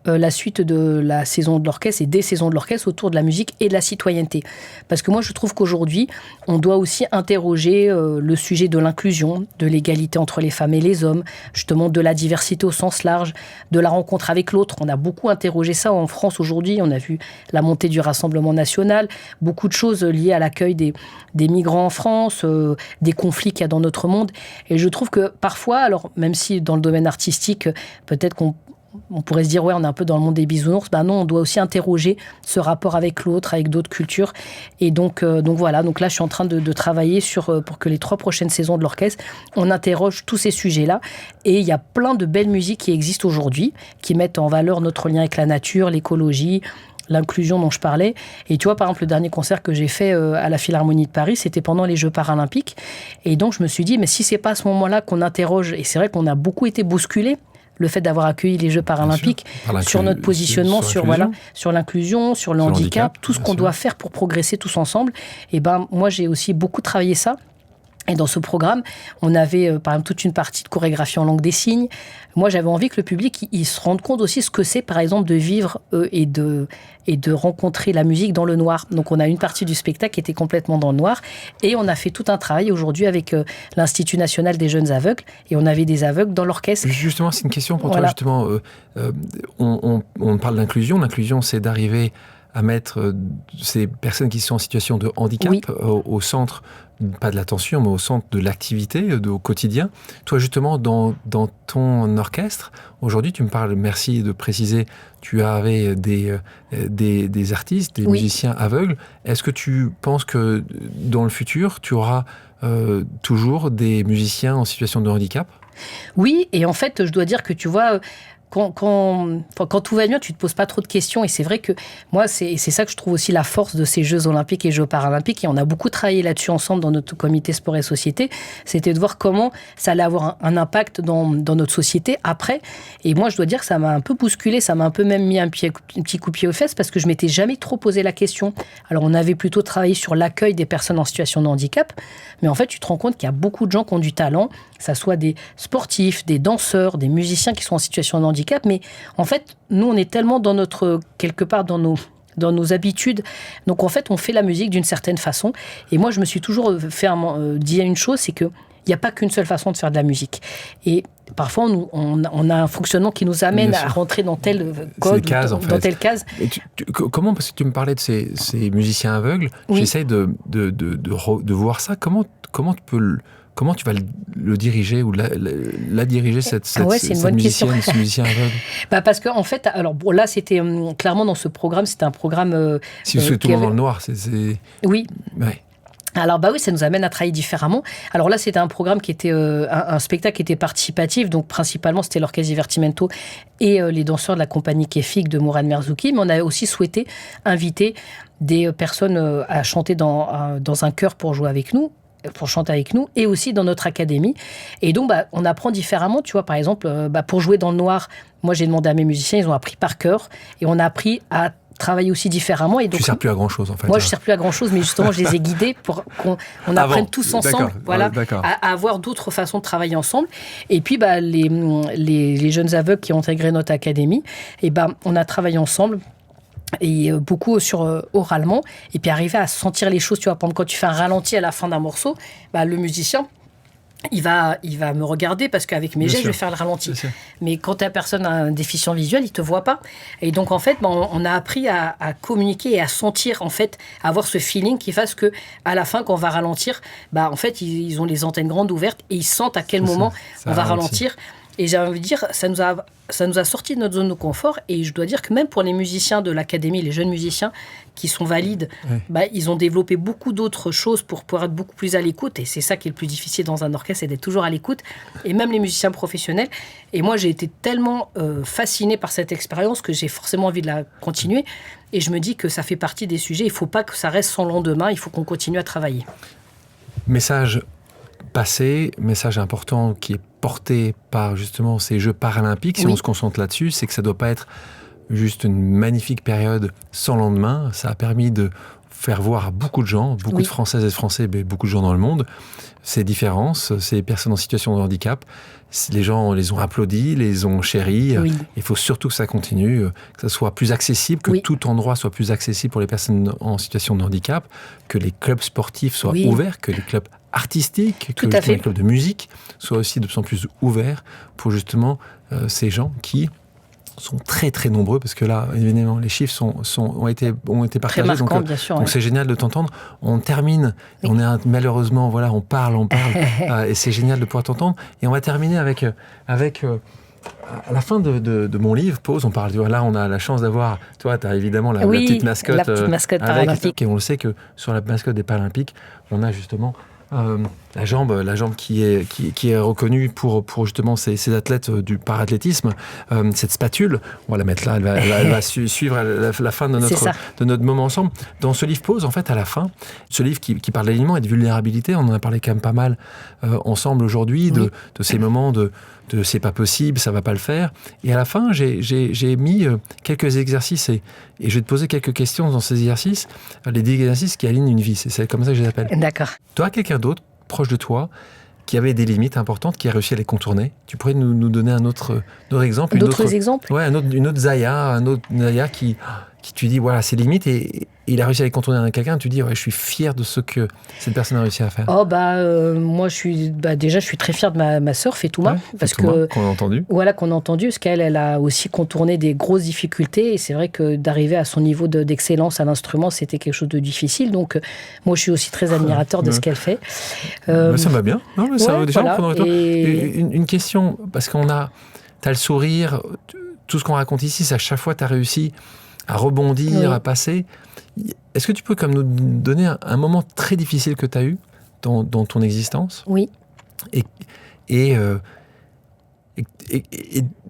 [SPEAKER 1] la suite de la saison de l'orchestre et des saisons de l'orchestre autour de la musique et de la citoyenneté. Parce que moi, je trouve qu'aujourd'hui, on doit aussi interroger le sujet de l'inclusion, de l'égalité entre les femmes et les hommes, justement de la diversité au sens large, de la rencontre avec l'autre. On a beaucoup interrogé ça en France aujourd'hui. On a vu la montée du Rassemblement national, beaucoup de choses liées à l'accueil des migrants en France, des conflits qu'il y a dans notre monde. Et je trouve que parfois, alors même si dans le domaine artistique, peut-être on pourrait se dire, on est un peu dans le monde des bisounours. Non, on doit aussi interroger ce rapport avec l'autre, avec d'autres cultures. Et donc voilà. Donc là, je suis en train de travailler pour que les 3 prochaines saisons de l'orchestre, on interroge tous ces sujets-là. Et il y a plein de belles musiques qui existent aujourd'hui, qui mettent en valeur notre lien avec la nature, l'écologie, l'inclusion dont je parlais. Et tu vois, par exemple, le dernier concert que j'ai fait à la Philharmonie de Paris, c'était pendant les Jeux paralympiques. Et donc, je me suis dit, mais si c'est pas à ce moment-là qu'on interroge, et c'est vrai qu'on a beaucoup été bousculés, le fait d'avoir accueilli les Jeux paralympiques, sur notre positionnement, sur l'inclusion, sur le handicap, tout ce qu'on doit faire pour progresser tous ensemble. Et moi, j'ai aussi beaucoup travaillé ça. Et dans ce programme, on avait par exemple toute une partie de chorégraphie en langue des signes. Moi, j'avais envie que le public il se rende compte aussi ce que c'est, par exemple, de vivre et de rencontrer la musique dans le noir. Donc, on a une partie du spectacle qui était complètement dans le noir. Et on a fait tout un travail aujourd'hui avec l'Institut national des jeunes aveugles. Et on avait des aveugles dans l'orchestre.
[SPEAKER 3] Justement, c'est une question pour toi, justement. On parle d'inclusion. L'inclusion, c'est d'arriver à mettre ces personnes qui sont en situation de handicap au centre, pas de l'attention, mais au centre de l'activité au quotidien. Toi, justement, dans ton orchestre, aujourd'hui, tu me parles, merci de préciser, tu avais des artistes, des musiciens aveugles. Est-ce que tu penses que dans le futur, tu auras toujours des musiciens en situation de handicap ?
[SPEAKER 1] Oui, et en fait, je dois dire que tu vois... Quand tout va bien, tu te poses pas trop de questions. Et c'est vrai que moi, c'est ça que je trouve aussi la force de ces Jeux olympiques et Jeux paralympiques. Et on a beaucoup travaillé là-dessus ensemble dans notre comité sport et société. C'était de voir comment ça allait avoir un impact dans notre société après. Et moi, je dois dire que ça m'a un peu bousculé. Ça m'a un peu même mis un petit coup de pied aux fesses parce que je m'étais jamais trop posé la question. Alors, on avait plutôt travaillé sur l'accueil des personnes en situation de handicap. Mais en fait, tu te rends compte qu'il y a beaucoup de gens qui ont du talent, que ça soit des sportifs, des danseurs, des musiciens qui sont en situation de handicap, handicap. Mais en fait, nous, on est tellement quelque part dans nos habitudes. Donc, en fait, on fait la musique d'une certaine façon. Et moi, je me suis toujours dit une chose, c'est qu'il n'y a pas qu'une seule façon de faire de la musique. Et parfois, on a un fonctionnement qui nous amène à rentrer dans tel code, dans telle case.
[SPEAKER 3] Comment, parce que tu me parlais de ces musiciens aveugles, j'essaie de voir ça. Comment tu vas le diriger ou la diriger, cette musicienne, ce musicien aveugle?
[SPEAKER 1] Parce qu'en fait, alors là, c'était clairement dans ce programme, c'était un programme...
[SPEAKER 3] si vous êtes tout le monde dans le noir, c'est...
[SPEAKER 1] Oui.
[SPEAKER 3] Ouais.
[SPEAKER 1] Alors oui, ça nous amène à travailler différemment. Alors là, c'était un programme qui était un spectacle qui était participatif, donc principalement c'était l'orchestre Divertimento et les danseurs de la compagnie Kefik de Mourad Merzouki, mais on a aussi souhaité inviter des personnes à chanter dans un chœur pour chanter avec nous, et aussi dans notre académie. Et donc, on apprend différemment. Tu vois, par exemple, pour jouer dans le noir, moi, j'ai demandé à mes musiciens, ils ont appris par cœur, et on a appris à travailler aussi différemment. Et donc,
[SPEAKER 3] tu ne sers plus à grand-chose, en fait.
[SPEAKER 1] Moi, je ne sers plus à grand-chose, mais justement, je les ai guidés pour qu'on apprenne tous ensemble à avoir d'autres façons de travailler ensemble. Et puis, les jeunes aveugles qui ont intégré notre académie, on a travaillé ensemble, et beaucoup sur oralement, et puis arriver à sentir les choses. Tu vois, par exemple, quand tu fais un ralenti à la fin d'un morceau, le musicien, il va me regarder parce qu'avec mes gestes, je vais faire le ralenti. Mais quand la personne a un déficient visuel, il te voit pas. Et donc, en fait, on a appris à communiquer et à sentir, en fait, à avoir ce feeling qui fasse que, à la fin, quand on va ralentir, en fait, ils ont les antennes grandes ouvertes et ils sentent à quel moment on va ralentir. Et j'ai envie de dire, ça nous a sorti de notre zone de confort. Et je dois dire que même pour les musiciens de l'académie, les jeunes musiciens qui sont valides, ils ont développé beaucoup d'autres choses pour pouvoir être beaucoup plus à l'écoute. Et c'est ça qui est le plus difficile dans un orchestre, c'est d'être toujours à l'écoute. Et même les musiciens professionnels. Et moi, j'ai été tellement fascinée par cette expérience que j'ai forcément envie de la continuer. Et je me dis que ça fait partie des sujets. Il ne faut pas que ça reste sans lendemain. Il faut qu'on continue à travailler.
[SPEAKER 3] Message passé, message important qui est porté par justement ces Jeux paralympiques, si on se concentre là-dessus, c'est que ça ne doit pas être juste une magnifique période sans lendemain. Ça a permis de faire voir à beaucoup de gens, beaucoup de Françaises et de Français, mais beaucoup de gens dans le monde, ces différences, ces personnes en situation de handicap. Les gens les ont applaudis, les ont chéris. Il faut surtout que ça continue, que ça soit plus accessible, que tout endroit soit plus accessible pour les personnes en situation de handicap, que les clubs sportifs soient ouverts, que les clubs artistiques, que les clubs de musique soient aussi de plus en plus ouverts pour justement ces gens qui sont très très nombreux, parce que là évidemment les chiffres ont été partagés,
[SPEAKER 1] marquant, bien sûr,
[SPEAKER 3] donc c'est génial de t'entendre. On termine, on est malheureusement on parle et c'est génial de pouvoir t'entendre, et on va terminer avec à la fin de mon livre Pause, on parle, là on a la chance d'avoir, toi tu as évidemment la petite mascotte
[SPEAKER 1] paralympique,
[SPEAKER 3] et on le sait que sur la mascotte des Paralympiques on a justement la jambe qui est reconnue pour justement ces athlètes du parathlétisme, cette spatule, on va la mettre là, elle va suivre la fin de notre moment ensemble. Dans ce livre Pause, en fait, à la fin, ce livre qui parle d'alignement et de vulnérabilité, on en a parlé quand même pas mal ensemble aujourd'hui, de ces moments de c'est pas possible, ça va pas le faire. Et à la fin, j'ai mis quelques exercices et je vais te poser quelques questions dans ces exercices, les 10 exercices qui alignent une vie. C'est comme ça que je les appelle.
[SPEAKER 1] D'accord.
[SPEAKER 3] Toi, quelqu'un d'autre, proche de toi, qui avait des limites importantes, qui a réussi à les contourner. Tu pourrais nous donner un autre exemple?
[SPEAKER 1] D'autres exemples?
[SPEAKER 3] Ouais, une autre Zaya qui tu dis, voilà, ses limites, et il a réussi à les contourner à quelqu'un, tu dis, je suis fier de ce que cette personne a réussi à faire.
[SPEAKER 1] Moi, je suis très fier de ma sœur, Fetouma, parce que
[SPEAKER 3] qu'on a entendu.
[SPEAKER 1] Voilà, qu'on a entendu, parce qu'elle a aussi contourné des grosses difficultés, et c'est vrai que d'arriver à son niveau d'excellence à l'instrument, c'était quelque chose de difficile. Donc, moi, je suis aussi très admirateur de ce qu'elle fait.
[SPEAKER 3] Ça va bien. Non, mais ça va déjà prendre une question, parce t'as le sourire, tout ce qu'on raconte ici, c'est à chaque fois, t'as réussi à rebondir, à passer. Est-ce que tu peux comme nous donner un moment très difficile que tu as eu dans ton existence?
[SPEAKER 1] Oui.
[SPEAKER 3] Et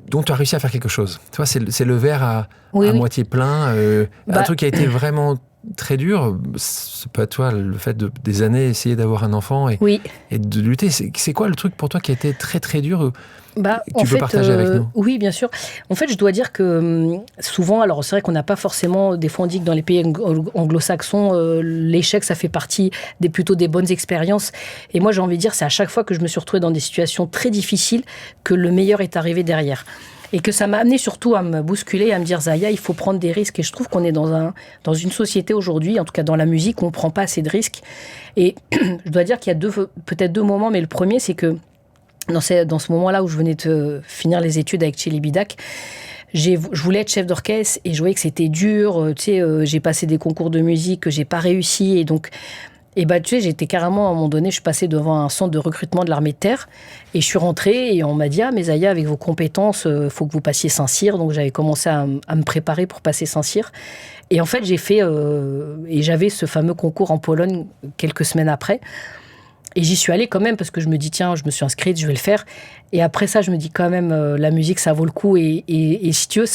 [SPEAKER 3] dont tu as réussi à faire quelque chose. Tu vois, c'est le verre à moitié plein. Un truc qui a été vraiment très dur, c'est pas toi, le fait des années essayer d'avoir un enfant et de lutter. C'est quoi le truc pour toi qui a été très très dur? Tu peux partager avec nous? Oui,
[SPEAKER 1] bien sûr. En fait, je dois dire que souvent, alors c'est vrai qu'on n'a pas forcément, des fois on dit que dans les pays anglo-saxons, l'échec, ça fait partie plutôt des bonnes expériences. Et moi, j'ai envie de dire, c'est à chaque fois que je me suis retrouvée dans des situations très difficiles que le meilleur est arrivé derrière. Et que ça m'a amené surtout à me bousculer, à me dire, Zaya, il faut prendre des risques. Et je trouve qu'on est dans une société aujourd'hui, en tout cas dans la musique, où on ne prend pas assez de risques. Et je dois dire qu'il y a peut-être deux moments, mais le premier, c'est que dans ce moment-là où je venais de finir les études avec Chélie Bidac, je voulais être chef d'orchestre et je voyais que c'était dur. J'ai passé des concours de musique que j'ai pas réussi. Et donc, j'étais carrément, à un moment donné, je suis passée devant un centre de recrutement de l'armée de terre et je suis rentrée et on m'a dit « Ah, mais Zaya, avec vos compétences, faut que vous passiez Saint-Cyr ». Donc, j'avais commencé à me préparer pour passer Saint-Cyr. Et en fait, j'ai fait... et j'avais ce fameux concours en Pologne quelques semaines après. Et j'y suis allée quand même parce que je me dis, tiens, je me suis inscrite, je vais le faire. Et après ça, je me dis quand même, la musique, ça vaut le coup. Et si tu veux,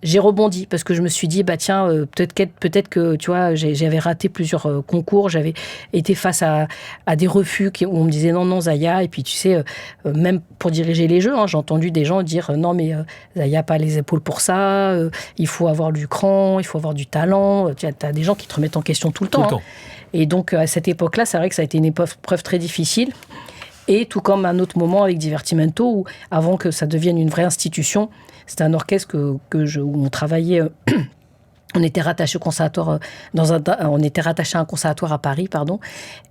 [SPEAKER 1] j'ai rebondi parce que je me suis dit, bah tiens, peut-être que, tu vois, j'avais raté plusieurs concours, j'avais été face à des refus où on me disait non, Zaya. Et puis, tu sais, même pour diriger les jeux, j'ai entendu des gens dire, non, mais Zaya n'a pas les épaules pour ça, il faut avoir du cran, il faut avoir du talent. Tu as des gens qui te remettent en question tout le temps. Et donc, à cette époque-là, c'est vrai que ça a été une épreuve très difficile. Et tout comme un autre moment avec Divertimento, où avant que ça devienne une vraie institution, c'était un orchestre où on travaillait... On était rattaché au conservatoire on était rattaché à un conservatoire à Paris, pardon.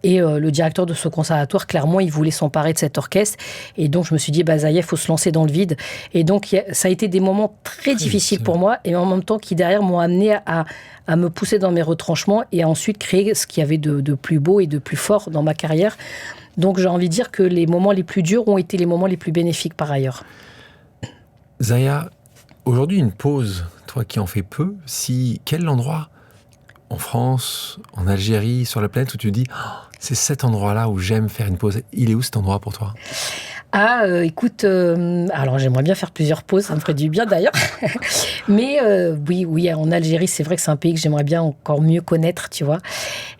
[SPEAKER 1] Et le directeur de ce conservatoire, clairement, il voulait s'emparer de cet orchestre. Et donc, je me suis dit, Zaya, il faut se lancer dans le vide. Et donc, ça a été des moments très difficiles pour moi, et en même temps qui, derrière, m'ont amené à me pousser dans mes retranchements et à ensuite créer ce qu'il y avait de plus beau et de plus fort dans ma carrière. Donc, j'ai envie de dire que les moments les plus durs ont été les moments les plus bénéfiques, par ailleurs.
[SPEAKER 3] Zaya, aujourd'hui, une pause... Toi qui en fais peu, quel endroit en France, en Algérie, sur la planète où tu dis c'est cet endroit-là où j'aime faire une pause. Il est où cet endroit pour toi ?
[SPEAKER 1] Écoute, alors j'aimerais bien faire plusieurs pauses, ça me ferait du bien d'ailleurs. Mais oui, en Algérie, c'est vrai que c'est un pays que j'aimerais bien encore mieux connaître, tu vois.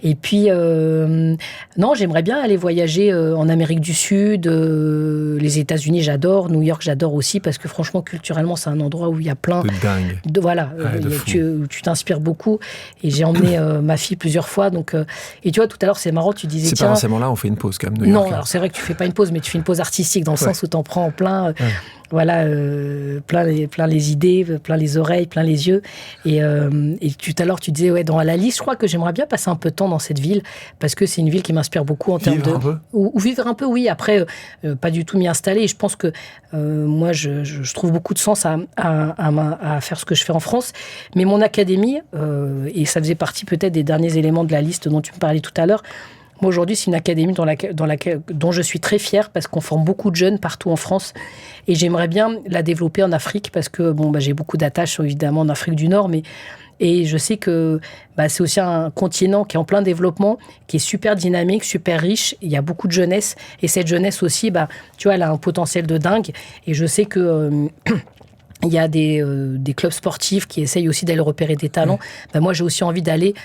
[SPEAKER 1] Et puis, non, j'aimerais bien aller voyager en Amérique du Sud, les États-Unis, j'adore, New York, j'adore aussi, parce que franchement, culturellement, c'est un endroit où il y a plein...
[SPEAKER 3] De dingue.
[SPEAKER 1] Tu t'inspires beaucoup. Et j'ai emmené ma fille plusieurs fois. Donc, et tu vois, tout à l'heure, c'est marrant, tu disais...
[SPEAKER 3] C'est pas forcément là, on fait une pause quand même, New York.
[SPEAKER 1] Non, alors c'est vrai que tu fais pas une pause, mais tu fais une pause artistique, dans le sens où t'en prends en plein... Voilà, plein les idées, plein les oreilles, plein les yeux. Et tout à l'heure, tu disais, dans la liste, je crois que j'aimerais bien passer un peu de temps dans cette ville, parce que c'est une ville qui m'inspire beaucoup en termes de...
[SPEAKER 3] Vivre un peu ?
[SPEAKER 1] Ou vivre un peu, oui. Après, pas du tout m'y installer. Et je pense que moi, je trouve beaucoup de sens à faire ce que je fais en France. Mais mon académie, et ça faisait partie peut-être des derniers éléments de la liste dont tu me parlais tout à l'heure, moi, aujourd'hui, c'est une académie dont je suis très fière parce qu'on forme beaucoup de jeunes partout en France. Et j'aimerais bien la développer en Afrique parce que j'ai beaucoup d'attaches, évidemment, en Afrique du Nord. Et je sais que c'est aussi un continent qui est en plein développement, qui est super dynamique, super riche. Il y a beaucoup de jeunesse. Et cette jeunesse aussi, tu vois, elle a un potentiel de dingue. Et je sais que... il y a des clubs sportifs qui essayent aussi d'aller repérer des talents. Moi, j'ai aussi envie d'aller...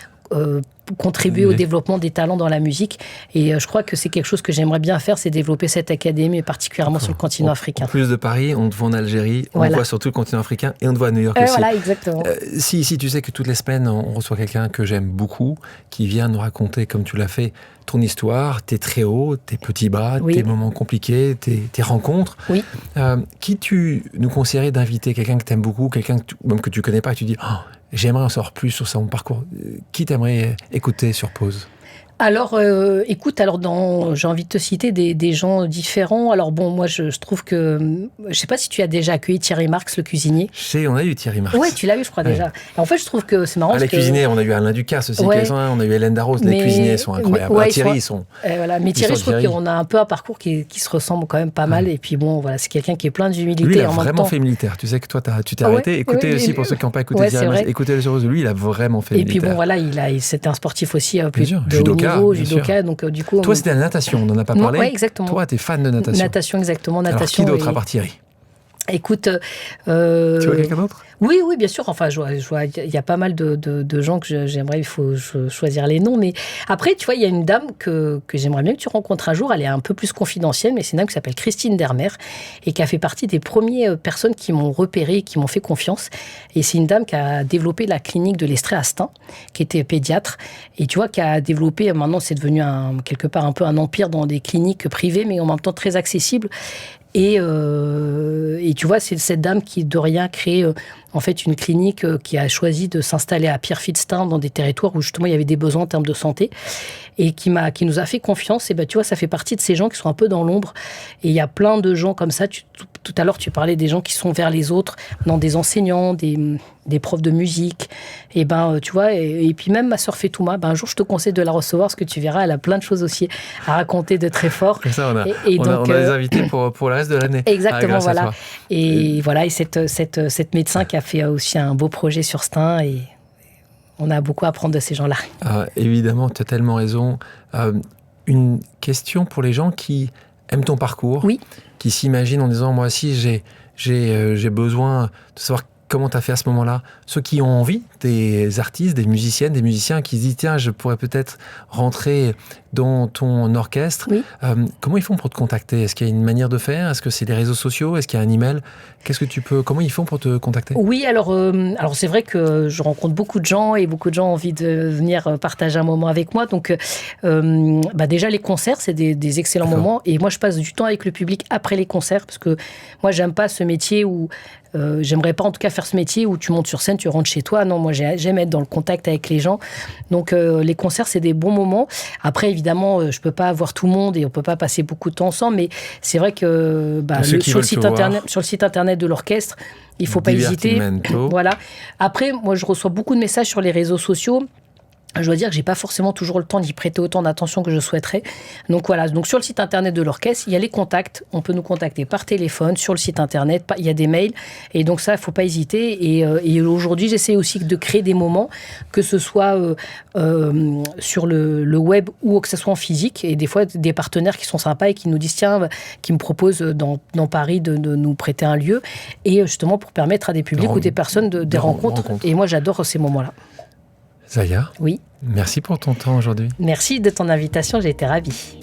[SPEAKER 1] contribuer au développement des talents dans la musique. Et je crois que c'est quelque chose que j'aimerais bien faire, c'est développer cette académie, particulièrement sur le continent africain.
[SPEAKER 3] En plus de Paris, on te voit en Algérie, on te voit sur tout le continent africain et on te voit à New York aussi.
[SPEAKER 1] Voilà, exactement.
[SPEAKER 3] Si tu sais que toutes les semaines, on reçoit quelqu'un que j'aime beaucoup, qui vient nous raconter, comme tu l'as fait, ton histoire, tes très hauts, tes petits bas, tes moments compliqués, tes rencontres.
[SPEAKER 1] Oui.
[SPEAKER 3] Qui tu nous conseillerais d'inviter ? Quelqu'un que tu aimes beaucoup, quelqu'un même que tu connais pas et tu dis j'aimerais en savoir plus sur son parcours. Qui t'aimerais écouter sur pause ?
[SPEAKER 1] Alors, écoute, j'ai envie de te citer des gens différents. Alors moi, je trouve que... Je sais pas si tu as déjà accueilli Thierry Marx, le cuisinier.
[SPEAKER 3] On a eu Thierry Marx.
[SPEAKER 1] Ouais, tu l'as eu, je crois, déjà. Et en fait, je trouve que c'est marrant
[SPEAKER 3] les cuisiniers, on a eu Alain Ducasse aussi, on a eu Hélène Darroze. Les cuisiniers sont incroyables. Thierry, ils sont...
[SPEAKER 1] Mais Thierry, je trouve qu'on a un peu un parcours qui se ressemble quand même pas mal. Et puis c'est quelqu'un qui est plein d'humilité.
[SPEAKER 3] Lui, il a vraiment fait militaire. Tu sais que toi, tu t'es arrêté. Écoutez aussi, pour ceux qui n'ont pas écouté Thierry Marx, écoutez-le sur lui, il a vraiment fait militaire.
[SPEAKER 1] Et puis c'était un sportif aussi plus de haut niveau, judoka. Donc, du coup,
[SPEAKER 3] toi, c'était la natation, on n'en a pas parlé.
[SPEAKER 1] Oui, exactement.
[SPEAKER 3] Toi, t'es fan de natation.
[SPEAKER 1] Natation, exactement.
[SPEAKER 3] Alors, qui d'autre à part Thierry ?
[SPEAKER 1] Écoute...
[SPEAKER 3] Tu vois quelqu'un d'autre ?
[SPEAKER 1] Oui, bien sûr. Enfin, je vois, il y a pas mal de gens que j'aimerais, il faut choisir les noms. Mais après, tu vois, il y a une dame que j'aimerais bien que tu rencontres un jour. Elle est un peu plus confidentielle, mais c'est une dame qui s'appelle Christine Dermer et qui a fait partie des premières personnes qui m'ont repéré, qui m'ont fait confiance. Et c'est une dame qui a développé la clinique de l'Estrée à Stein, qui était pédiatre. Et tu vois, qui a développé, maintenant, c'est devenu quelque part un peu un empire dans des cliniques privées, mais en même temps très accessible. Et tu vois, c'est cette dame qui, de rien, crée en fait une clinique qui a choisi de s'installer à Pierrefitte-Stein dans des territoires où justement il y avait des besoins en termes de santé et qui nous a fait confiance. Et ben tu vois, ça fait partie de ces gens qui sont un peu dans l'ombre. Et il y a plein de gens comme ça. Tout à l'heure, tu parlais des gens qui sont vers les autres, dans des enseignants, des profs de musique. Et ben tu vois, et puis même ma sœur Fetouma, un jour je te conseille de la recevoir parce que tu verras, elle a plein de choses aussi à raconter de très fort.
[SPEAKER 3] Comme ça, on a les invités pour le reste de l'année.
[SPEAKER 1] Exactement, voilà. Et voilà, et cette médecin qui a fait aussi un beau projet sur Stein, et on a beaucoup à apprendre de ces gens-là.
[SPEAKER 3] Évidemment, tu as tellement raison. Une question pour les gens qui aiment ton parcours,
[SPEAKER 1] oui,
[SPEAKER 3] qui s'imaginent en disant, moi aussi, j'ai besoin de savoir comment tu as fait à ce moment-là. Ceux qui ont envie, des artistes, des musiciennes, des musiciens qui se disent, tiens, je pourrais peut-être rentrer dans ton orchestre.
[SPEAKER 1] Oui.
[SPEAKER 3] Comment ils font pour te contacter ? Est-ce qu'il y a une manière de faire ? Est-ce que c'est les réseaux sociaux ? Est-ce qu'il y a un email ? Comment ils font pour te contacter ?
[SPEAKER 1] Oui, alors c'est vrai que je rencontre beaucoup de gens et beaucoup de gens ont envie de venir partager un moment avec moi. Donc, déjà, les concerts, c'est des excellents moments. Et moi, je passe du temps avec le public après les concerts parce que moi, j'aime pas ce métier où... j'aimerais pas en tout cas faire ce métier où tu montes sur scène, tu rentres chez toi. Non, moi j'aime être dans le contact avec les gens. Donc les concerts, c'est des bons moments. Après, évidemment, je peux pas avoir tout le monde et on peut pas passer beaucoup de temps ensemble. Mais c'est vrai que sur le site internet de l'orchestre, il faut pas hésiter. Voilà. Après, moi je reçois beaucoup de messages sur les réseaux sociaux. Je dois dire que j'ai pas forcément toujours le temps d'y prêter autant d'attention que je souhaiterais. Donc voilà, donc sur le site internet de l'orchestre, il y a les contacts. On peut nous contacter par téléphone, sur le site internet, il y a des mails. Et donc ça, il faut pas hésiter. Et aujourd'hui, j'essaie aussi de créer des moments, que ce soit sur le web ou que ce soit en physique. Et des fois, des partenaires qui sont sympas et qui nous disent, tiens, qui me proposent dans Paris de nous prêter un lieu. Et justement, pour permettre à des publics ou des personnes des rencontres. Et moi, j'adore ces moments-là.
[SPEAKER 3] Zaya,
[SPEAKER 1] oui.
[SPEAKER 3] Merci pour ton temps aujourd'hui.
[SPEAKER 1] Merci de ton invitation, j'ai été ravie.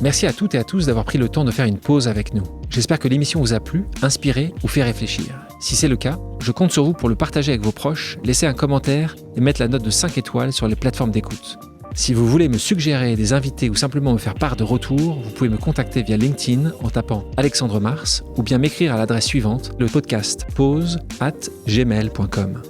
[SPEAKER 6] Merci à toutes et à tous d'avoir pris le temps de faire une pause avec nous. J'espère que l'émission vous a plu, inspiré ou fait réfléchir. Si c'est le cas, je compte sur vous pour le partager avec vos proches, laisser un commentaire et mettre la note de 5 étoiles sur les plateformes d'écoute. Si vous voulez me suggérer des invités ou simplement me faire part de retours, vous pouvez me contacter via LinkedIn en tapant Alexandre Mars ou bien m'écrire à l'adresse suivante, le podcast pause@gmail.com.